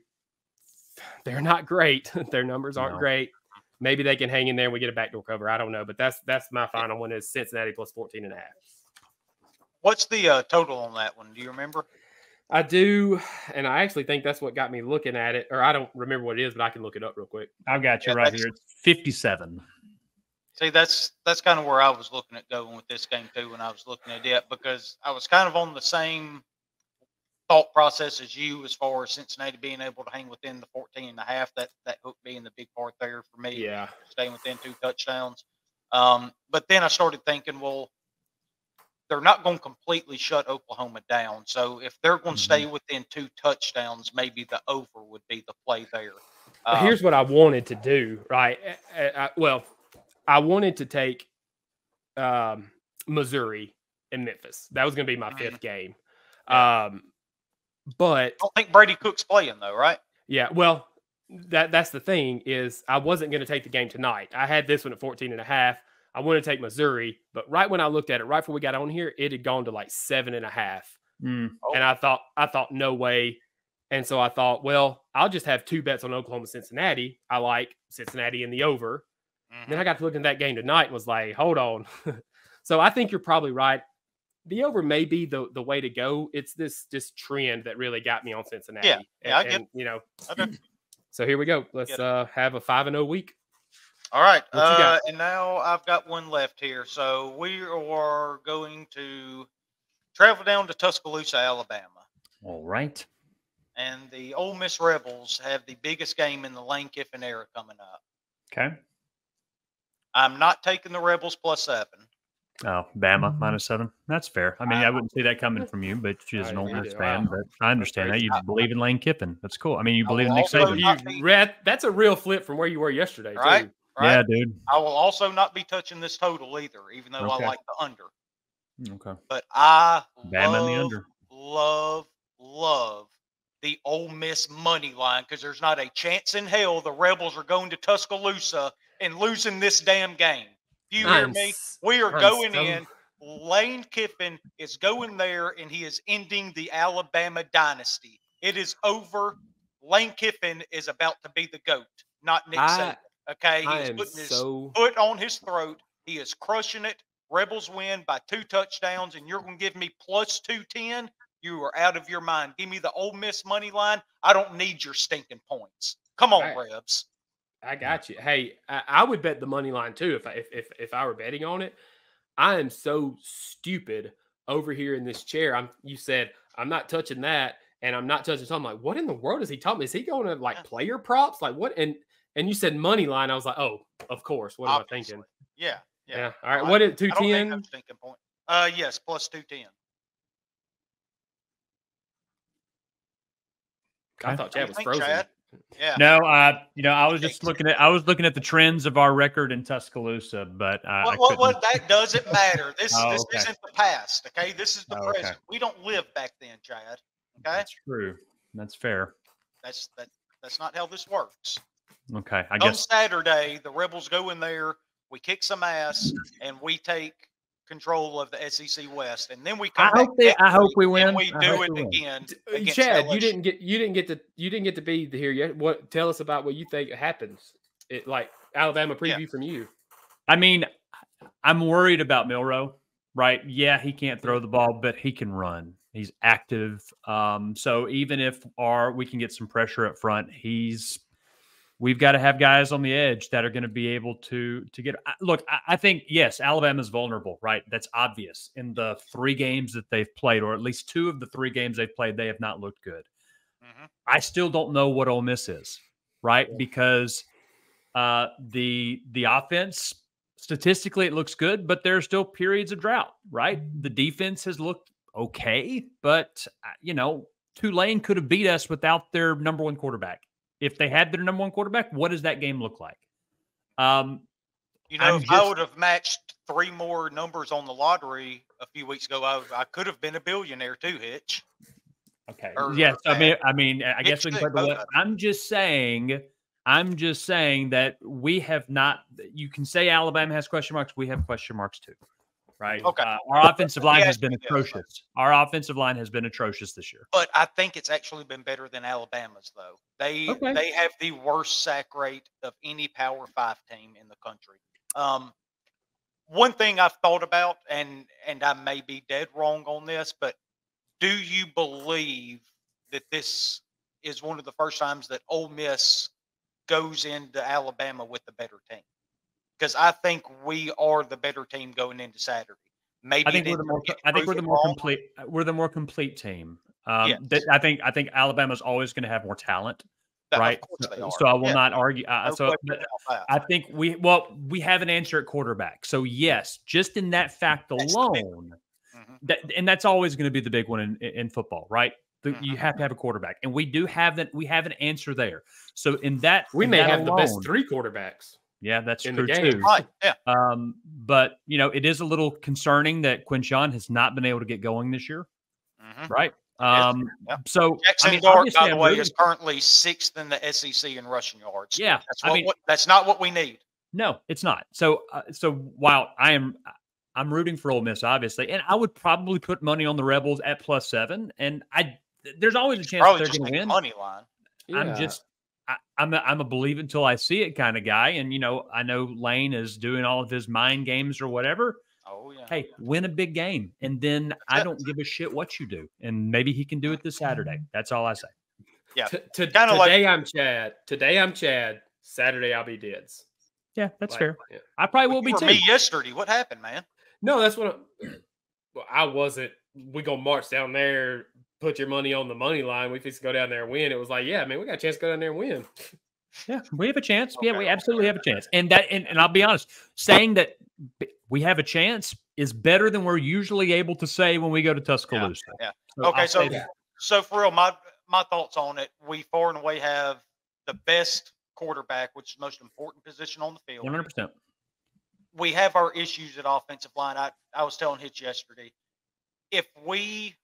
they're not great. Their numbers aren't great. Maybe they can hang in there and we get a backdoor cover. I don't know, but that's my final one is Cincinnati plus 14.5. What's the total on that one? Do you remember? I do, and I actually think that's what got me looking at it. Or I don't remember what it is, but I can look it up real quick. I've got you right here. It's 57. See, that's kind of where I was looking at going with this game too when I was looking at it, because I was kind of on the same thought process as you as far as Cincinnati being able to hang within the 14.5. That hook being the big part there for me. Yeah, staying within 2 touchdowns. But then I started thinking, well, they're not going to completely shut Oklahoma down. So if they're going to stay within 2 touchdowns, maybe the over would be the play there. Here's what I wanted to do, right? I wanted to take Missouri and Memphis. That was going to be my 5th game. But I don't think Brady Cook's playing though, right? Yeah, well, that's the thing is I wasn't going to take the game tonight. I had this one at 14.5. I wanted to take Missouri, but right when I looked at it, right before we got on here, it had gone to like 7.5. And I thought, no way. And so I thought, well, I'll just have 2 bets on Oklahoma, Cincinnati. I like Cincinnati in the over. Then I got to look at that game tonight and was like, hold on. So I think you're probably right. The over may be the way to go. It's this trend that really got me on Cincinnati. Yeah, I get Okay. So here we go. Let's have a 5-0 week. All right. And now I've got one left here. So we are going to travel down to Tuscaloosa, Alabama. All right. And the Ole Miss Rebels have the biggest game in the Lane Kiffin era coming up. Okay. I'm not taking the Rebels plus 7. Oh, Bama minus 7. That's fair. I mean, I wouldn't see that coming from you, but she's an Ole Miss fan. But I understand that. You believe in Lane Kiffin. That's cool. I mean, you believe in Nick Saban. That's a real flip from where you were yesterday, right? Too. Right? Yeah, dude. I will also not be touching this total either, even though I like the under. Okay. But I love the Ole Miss money line because there's not a chance in hell the Rebels are going to Tuscaloosa and losing this damn game. Do you hear me? We are going in. Lane Kiffin is going there, and he is ending the Alabama dynasty. It is over. Lane Kiffin is about to be the GOAT, not Nick Saban. Okay? He is putting his foot on his throat. He is crushing it. Rebels win by 2 touchdowns, and you're going to give me plus 210? You are out of your mind. Give me the Ole Miss money line. I don't need your stinking points. Come on, Rebs. I got you. Hey, I would bet the money line too if I were betting on it. I am so stupid over here in this chair. You said I'm not touching that, and I'm not touching something. I'm like, what in the world is he talking? Is he going to player props? Like what? And you said money line. I was like, oh, of course. What am I thinking? Yeah. All right. What is 210? Yes, plus 210. I thought Chad was frozen. Chad? Yeah. No, I was just looking at the trends of our record in Tuscaloosa, but I couldn't. Well, that doesn't matter. This Okay. isn't the past. Okay, this is the Oh, okay. present. We don't live back then, Chad. Okay, That's true. That's fair. that's not how this works. Okay, I On guess. Saturday, the Rebels go in there, we kick some ass, and we take control of the SEC West, and then we come back. I hope we and win. we I do hope it we win. again. Against Chad, LSU. you didn't get to be here yet. Tell us about what you think happens. Like Alabama preview from you. I mean, I'm worried about Milroe, right? Yeah, he can't throw the ball, but he can run. He's active. So even if we can get some pressure up front, we've got to have guys on the edge that are going to be able to get. Look, I think, yes, Alabama's vulnerable, right? That's obvious. In the 3 games that they've played, or at least 2 of the 3 games they've played, they have not looked good. Mhm. I still don't know what Ole Miss is, right? Because the offense, statistically, it looks good, but there are still periods of drought, right? The defense has looked okay, but, Tulane could have beat us without their number 1 quarterback. If they had their number 1 quarterback, what does that game look like? If I would have matched 3 more numbers on the lottery a few weeks ago, I could have been a billionaire too, Hitch. Okay. Yes. I guess we can play the what. I'm just saying that we have not. You can say Alabama has question marks. We have question marks too. Right. Okay. Our offensive line has been atrocious. Our offensive line has been atrocious this year. But I think it's actually been better than Alabama's, though. They have the worst sack rate of any Power 5 team in the country. One thing I've thought about, and I may be dead wrong on this, but do you believe that this is one of the first times that Ole Miss goes into Alabama with the better team? Because I think we are the better team going into Saturday. Maybe I think we're the more complete. We're the more complete team. I think Alabama's always going to have more talent, right? Of course they are. So I will not argue. No So I think we have an answer at quarterback. So yes, just in that fact alone, and that's always going to be the big one in football, right? You have to have a quarterback, and we do have that. We have an answer there. So in that, we may have the best 3 quarterbacks. Yeah, that's in true the game. too. Right. Yeah. But it is a little concerning that Quinshon has not been able to get going this year. Right. So Jackson Dart, by the way, is currently 6th in the SEC in rushing yards. Yeah. That's not what we need. No, it's not. So while I'm rooting for Ole Miss, obviously, and I would probably put money on the Rebels at +7, and there's always a chance they're going to win. Money line. Yeah. I'm a believe until I see it kind of guy. And, I know Lane is doing all of his mind games or whatever. Oh, yeah. Hey, win a big game. And then I don't give a shit what you do. And maybe he can do it this Saturday. That's all I say. Yeah. Today I'm Chad. Saturday I'll be Dids. Yeah, that's fair. Yeah. I probably will be too. Me yesterday. What happened, man? No, that's what I wasn't. We go march down there. Put your money on the money line. We just go down there and win. It was like, yeah, man, we got a chance to go down there and win. Yeah, we have a chance. Okay. Yeah, we absolutely have a chance. And I'll be honest, saying that we have a chance is better than we're usually able to say when we go to Tuscaloosa. Yeah. So for real, my thoughts on it, we far and away have the best quarterback, which is the most important position on the field. 100%. We have our issues at offensive line. I was telling Hitch yesterday, if we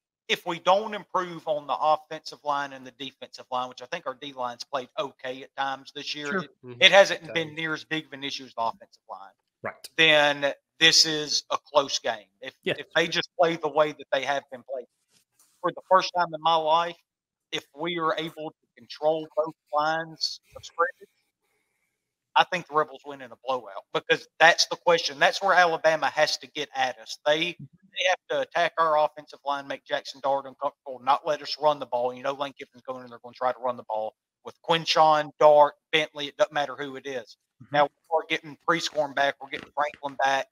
don't improve on the offensive line and the defensive line, which I think our D line's played okay at times this year, sure. It hasn't been near as big of an issue as the offensive line. Right. Then this is a close game. If they just play the way that they have been playing. For the first time in my life, if we are able to control both lines of scrimmage, I think the Rebels win in a blowout, because that's the question. That's where Alabama has to get at us. They have to attack our offensive line, make Jackson Dart uncomfortable, not let us run the ball. Lane Kiffin's going in there going to try to run the ball with Quinshon, Dart, Bentley. It doesn't matter who it is. Now we're getting Prescorn back. We're getting Franklin back.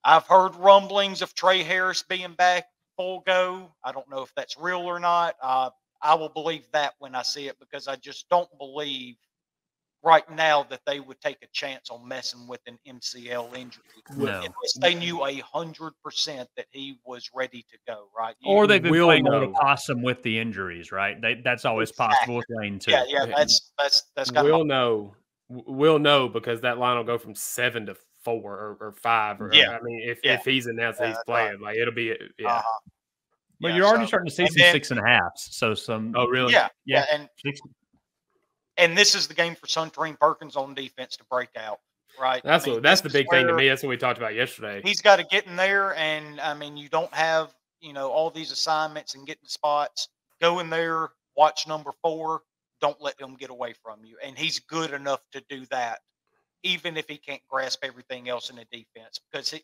I've heard rumblings of Trey Harris being back full go. I don't know if that's real or not. I will believe that when I see it, because I just don't believe right now that they would take a chance on messing with an MCL injury No. unless they knew 100% that he was ready to go. Right? Or they've been will playing a know. little possum with the injuries, right? That's always possible with Lane too. Yeah. That's kind We'll of know. We'll know because that line will go from 7 to 4 or 5. Or, Yeah. I mean, if Yeah. he's announced that he's that's playing, right. like it'll be yeah. But Yeah, you're already so- starting to see and some then- 6.5s. So some Oh, really? Yeah. six, And this is the game for Suntarine Perkins on defense to break out. Right? That's that's the this is big thing to where me. That's what we talked about yesterday. He's got to get in there, and I mean, you don't have all these assignments and getting spots. Go in there, watch number 4. Don't let him get away from you, and he's good enough to do that, even if he can't grasp everything else in the defense. Because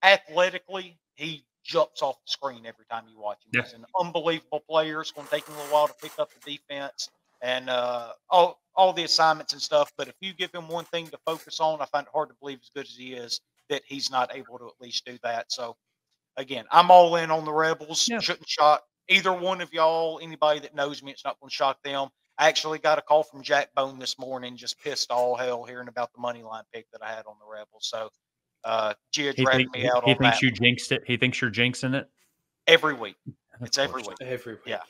athletically, he jumps off the screen every time you watch him. Yeah. He's an unbelievable player. It's going to take him a little while to pick up the defense and all the assignments and stuff. But if you give him one thing to focus on, I find it hard to believe, as good as he is, that he's not able to at least do that. So, again, I'm all in on the Rebels. Yeah. Shouldn't shock either one of y'all. Anybody that knows me, it's not going to shock them. I actually got a call from Jack Bone this morning, just pissed all hell hearing about the money line pick that I had on the Rebels. So, Gia dragged me out he on thinks that you jinxed it. He thinks you're jinxing it. every week. Of It's every course. week. Every week. Yeah.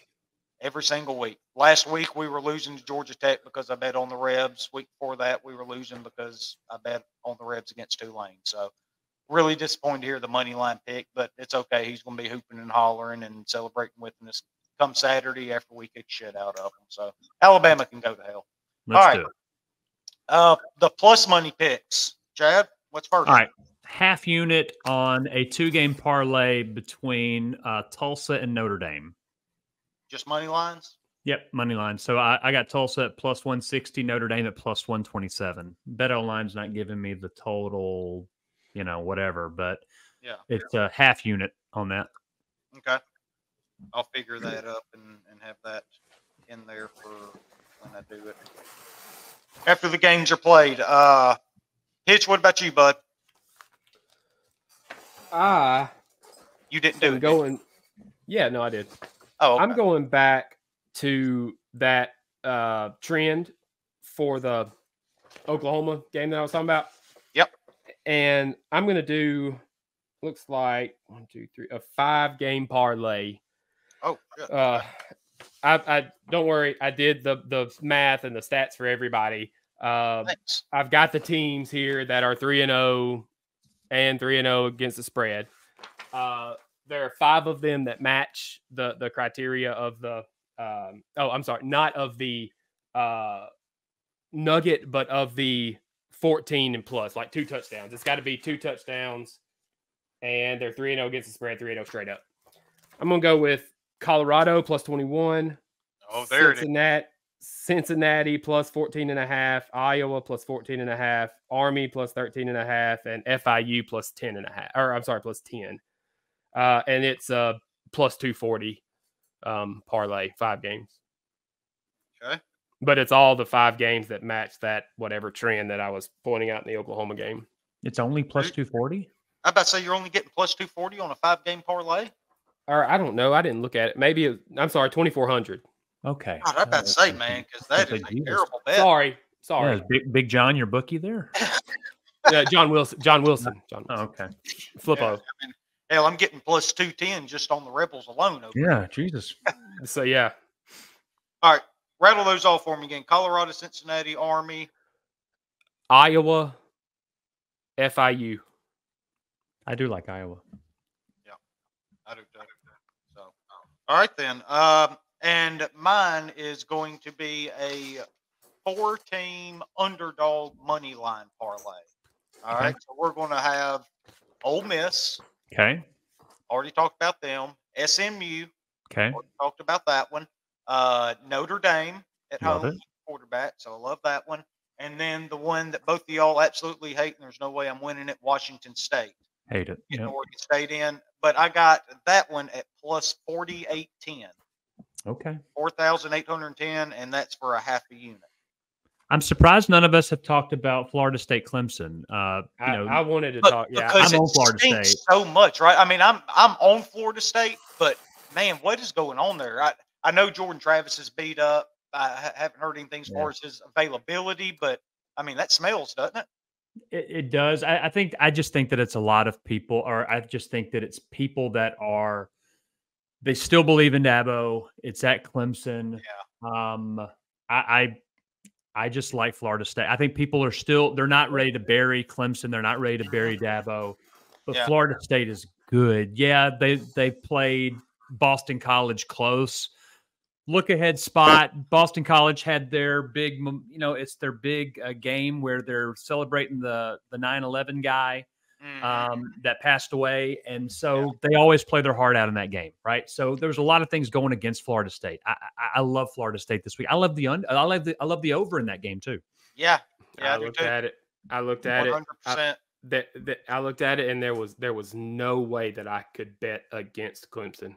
Every single week. Last week we were losing to Georgia Tech because I bet on the Rebs. Week before that we were losing because I bet on the Rebs against Tulane. So really disappointed to hear the money line pick, but it's okay. He's going to be hooping and hollering and celebrating with us come Saturday after we kick shit out of them. So Alabama can go to hell. Let's All right. do it. The plus money picks. Chad, what's first? All right. Half unit on a 2-game parlay between Tulsa and Notre Dame. Just money lines? Yep, money line. So I got Tulsa at plus 160, Notre Dame at plus 127. BetOnline's not giving me the total, whatever, but Yeah. it's a half unit on that. Okay. I'll figure that up and have that in there for when I do it. After the games are played. Hitch, what about you, bud? You didn't do I'm it. going. Yeah, no, I did. Oh, okay. I'm going back to that trend for the Oklahoma game that I was talking about. Yep. And I'm going to do, looks like 1, 2, 3, a 5-game parlay. Oh, good. I don't worry. I did the math and the stats for everybody. Thanks. I've got the teams here that are 3-0 and 3-0 against the spread. There are 5 of them that match the criteria of the not of the Nugget, but of the 14 and plus, like 2 touchdowns. It's got to be 2 touchdowns, and they're 3-0 against the spread, 3-0 straight up. I'm gonna go with Colorado plus 21. Oh, there it is. Cincinnati plus 14.5, Iowa plus 14.5, Army plus 13.5, and FIU plus 10.5. Or I'm sorry, plus 10. And it's plus 240 parlay, 5 games. Okay. But it's all the 5 games that match that whatever trend that I was pointing out in the Oklahoma game. It's only plus 240? I about to say you're only getting plus 240 on a 5-game parlay. Or I don't know. I didn't look at it. Maybe I'm sorry, 2,400. Okay. God, I about to say, man, because that is a Jesus. terrible bet. Sorry. Yeah, is Big John, your bookie there? John Wilson. Oh, okay. Flippo. Yeah, I mean, hell, I'm getting plus 210 just on the Rebels alone. Yeah, Jesus. So yeah. All right. Rattle those all for me again. Colorado, Cincinnati, Army. Iowa, FIU. I do like Iowa. I do too. So, all right then. And mine is going to be a 4-team underdog money line parlay. All right. So we're going to have Ole Miss. Okay. Already talked about them. SMU. Okay. Already talked about that one. Notre Dame at Love home it. quarterback. So I love that one. And then the one that both of y'all absolutely hate, and there's no way I'm winning it, Washington State. Hate it. Getting Yep. Oregon State in. But I got that one at plus 4810. Okay. 4,810, and that's for a half a unit. I'm surprised none of us have talked about Florida State Clemson. I wanted to But talk. Yeah. because I'm it on Florida stinks State. so much, right? I mean, I'm on Florida State, but man, what is going on there? I know Jordan Travis is beat up. I haven't heard anything as far as his availability, but I mean, that smells, doesn't it? It does. I just think that it's a lot of people, or I just think that it's people that are, they still believe in Dabo. It's at Clemson. I I just like Florida State. I think people are still, they're not ready to bury Clemson. They're not ready to bury Dabo, but Florida State is good. Yeah, they played Boston College close. Look ahead spot. Boston College had their big, it's their big game where they're celebrating the 9/11 guy that passed away. And so they always play their heart out in that game, right? So there's a lot of things going against Florida State. I love Florida State this week. I love the I love the over in that game too. Yeah. I looked at it. I looked at 100%. I looked at it, and there was no way that I could bet against Clemson.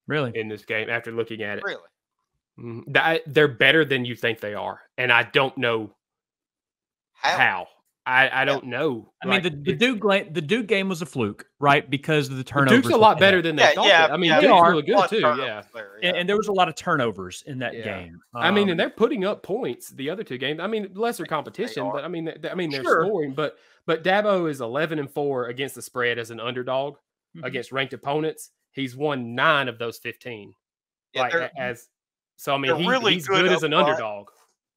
Really? In this game, after looking at it. Really? They're better than you think they are, and I don't know how. I don't know. I mean, the Duke game was a fluke, right? Because of the turnovers. Duke's a lot better than they thought. I mean, they are really good too. Yeah. And there was a lot of turnovers in that game. I mean, and they're putting up points. The other two games. I mean, lesser competition, but I mean, they're scoring. But Dabo is 11-4 against the spread as an underdog against ranked opponents. He's won 9 of those 15. So, I mean, he's good as an underdog.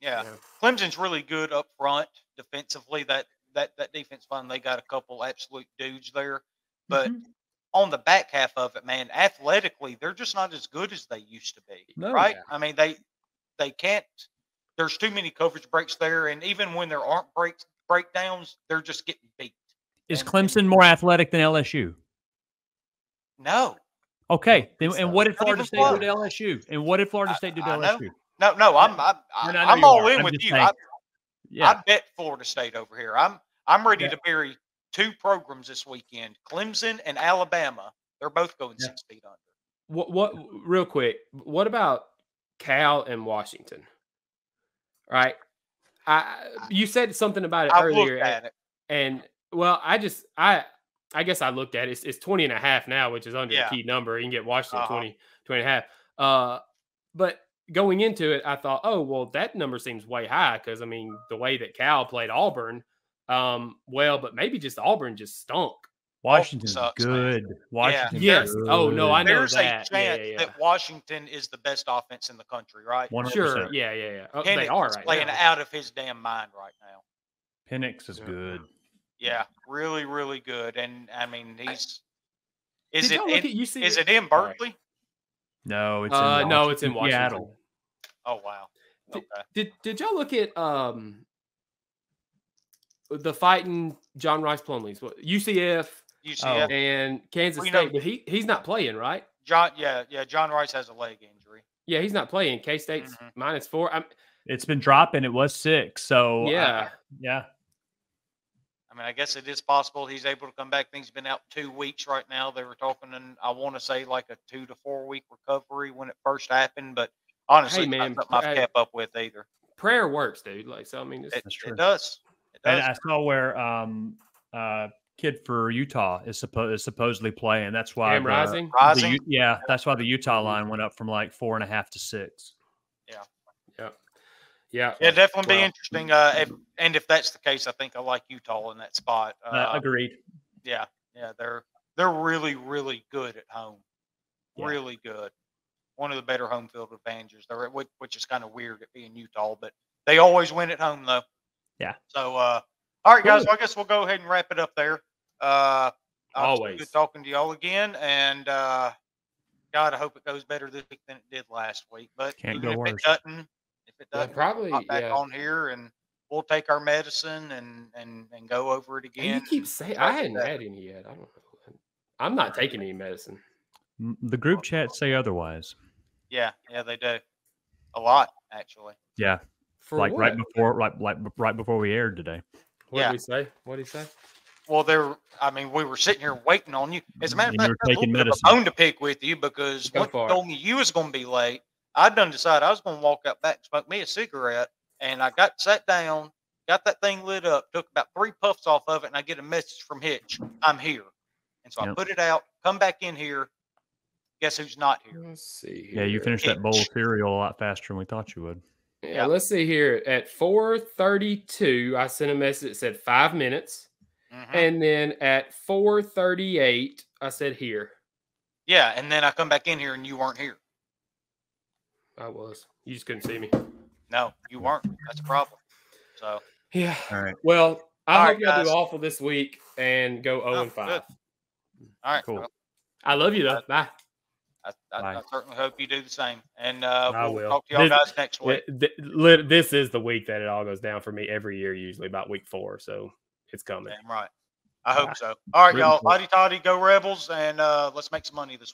Yeah. Clemson's really good up front defensively. That defense fund, they got a couple absolute dudes there. But on the back half of it, man, athletically, they're just not as good as they used to be. Right? I mean, they can't. There's too many coverage breaks there. And even when there aren't breakdowns, they're just getting beat. Is Clemson more athletic than LSU? No. Okay, and what did Florida State do to LSU? And what did Florida State do to LSU? No, I'm all in with you. I bet Florida State over here. I'm ready to bury 2 programs this weekend: Clemson and Alabama. They're both going 6 feet under. What? Real quick, what about Cal and Washington? Right. You said something about it earlier, looked at it. And well, I guess I looked at it. It's 20.5 now, which is under the key number. You can get Washington 20.5. But going into it, I thought, oh, well, that number seems way high because, I mean, the way that Cal played Auburn, but maybe just Auburn just stunk. Washington's good. Washington. Yes. Good. Oh, no, I know There's that. a chance that Washington is the best offense in the country, right? 100%. Sure. Yeah. They are right playing out of his damn mind right now. Penix is good. Yeah, really, really good. And I mean, Is it in Berkeley? No, it's in Washington. Seattle. Oh wow. Okay. Did y'all look at the fighting John Rice Plumleys? UCF and Kansas State, but he's not playing, right? John Rice has a leg injury. Yeah, he's not playing. K-State's -4. It's been dropping. It was 6. So yeah. I mean, I guess it is possible he's able to come back. He's been out 2 weeks right now. They were talking, and I want to say like a 2 to 4 week recovery when it first happened. But honestly, not something I've kept up with either. Prayer works, dude. Like, so I mean, it does. And I saw where kid for Utah is supposedly playing. That's why Rising. That's why the Utah line went up from like 4.5 to 6. Yeah, definitely be interesting. If that's the case, I think I like Utah in that spot. Agreed. Yeah, they're really, really good at home. Yeah. Really good. One of the better home field advantages. Which is kind of weird at being Utah, but they always win at home though. Yeah. So, all right, guys. Well, I guess we'll go ahead and wrap it up there. Always good talking to y'all again, and God, I hope it goes better this week than it did last week. But can't go worse. If it doesn't, probably hop back on here and we'll take our medicine and go over it again. And you keep saying I hadn't had any yet. I don't know. I'm not taking any medicine. The group chats say otherwise. Yeah, they do. A lot, actually. Yeah. For like what? right before we aired today. What did he say? What did he say? Well, we were sitting here waiting on you. As a matter of fact, I had a bone to pick with you because once you told me you was going to be late, I done decided I was going to walk out back and smoke me a cigarette, and I sat down, got that thing lit up, took about 3 puffs off of it, and I get a message from Hitch, I'm here. And so I put it out, come back in here. Guess who's not here? Let's see. Yeah, you finished that bowl of cereal a lot faster than we thought you would. Yeah, let's see here. At 4:32, I sent a message that said 5 minutes. And then at 4:38, I said here. Yeah, and then I come back in here and you weren't here. I was. You just couldn't see me. No, you weren't. That's a problem. So yeah. All right. Well, I hope y'all guys. do awful this week and go 0-5. Good. All right. Cool. Well, I love you though. Bye. I certainly hope you do the same. And will. we'll talk to y'all guys next week. This is the week that it all goes down for me every year, usually about week 4. So it's coming. Damn right. I hope so. All right, y'all. Hotty toddy, go Rebels, and let's make some money this week.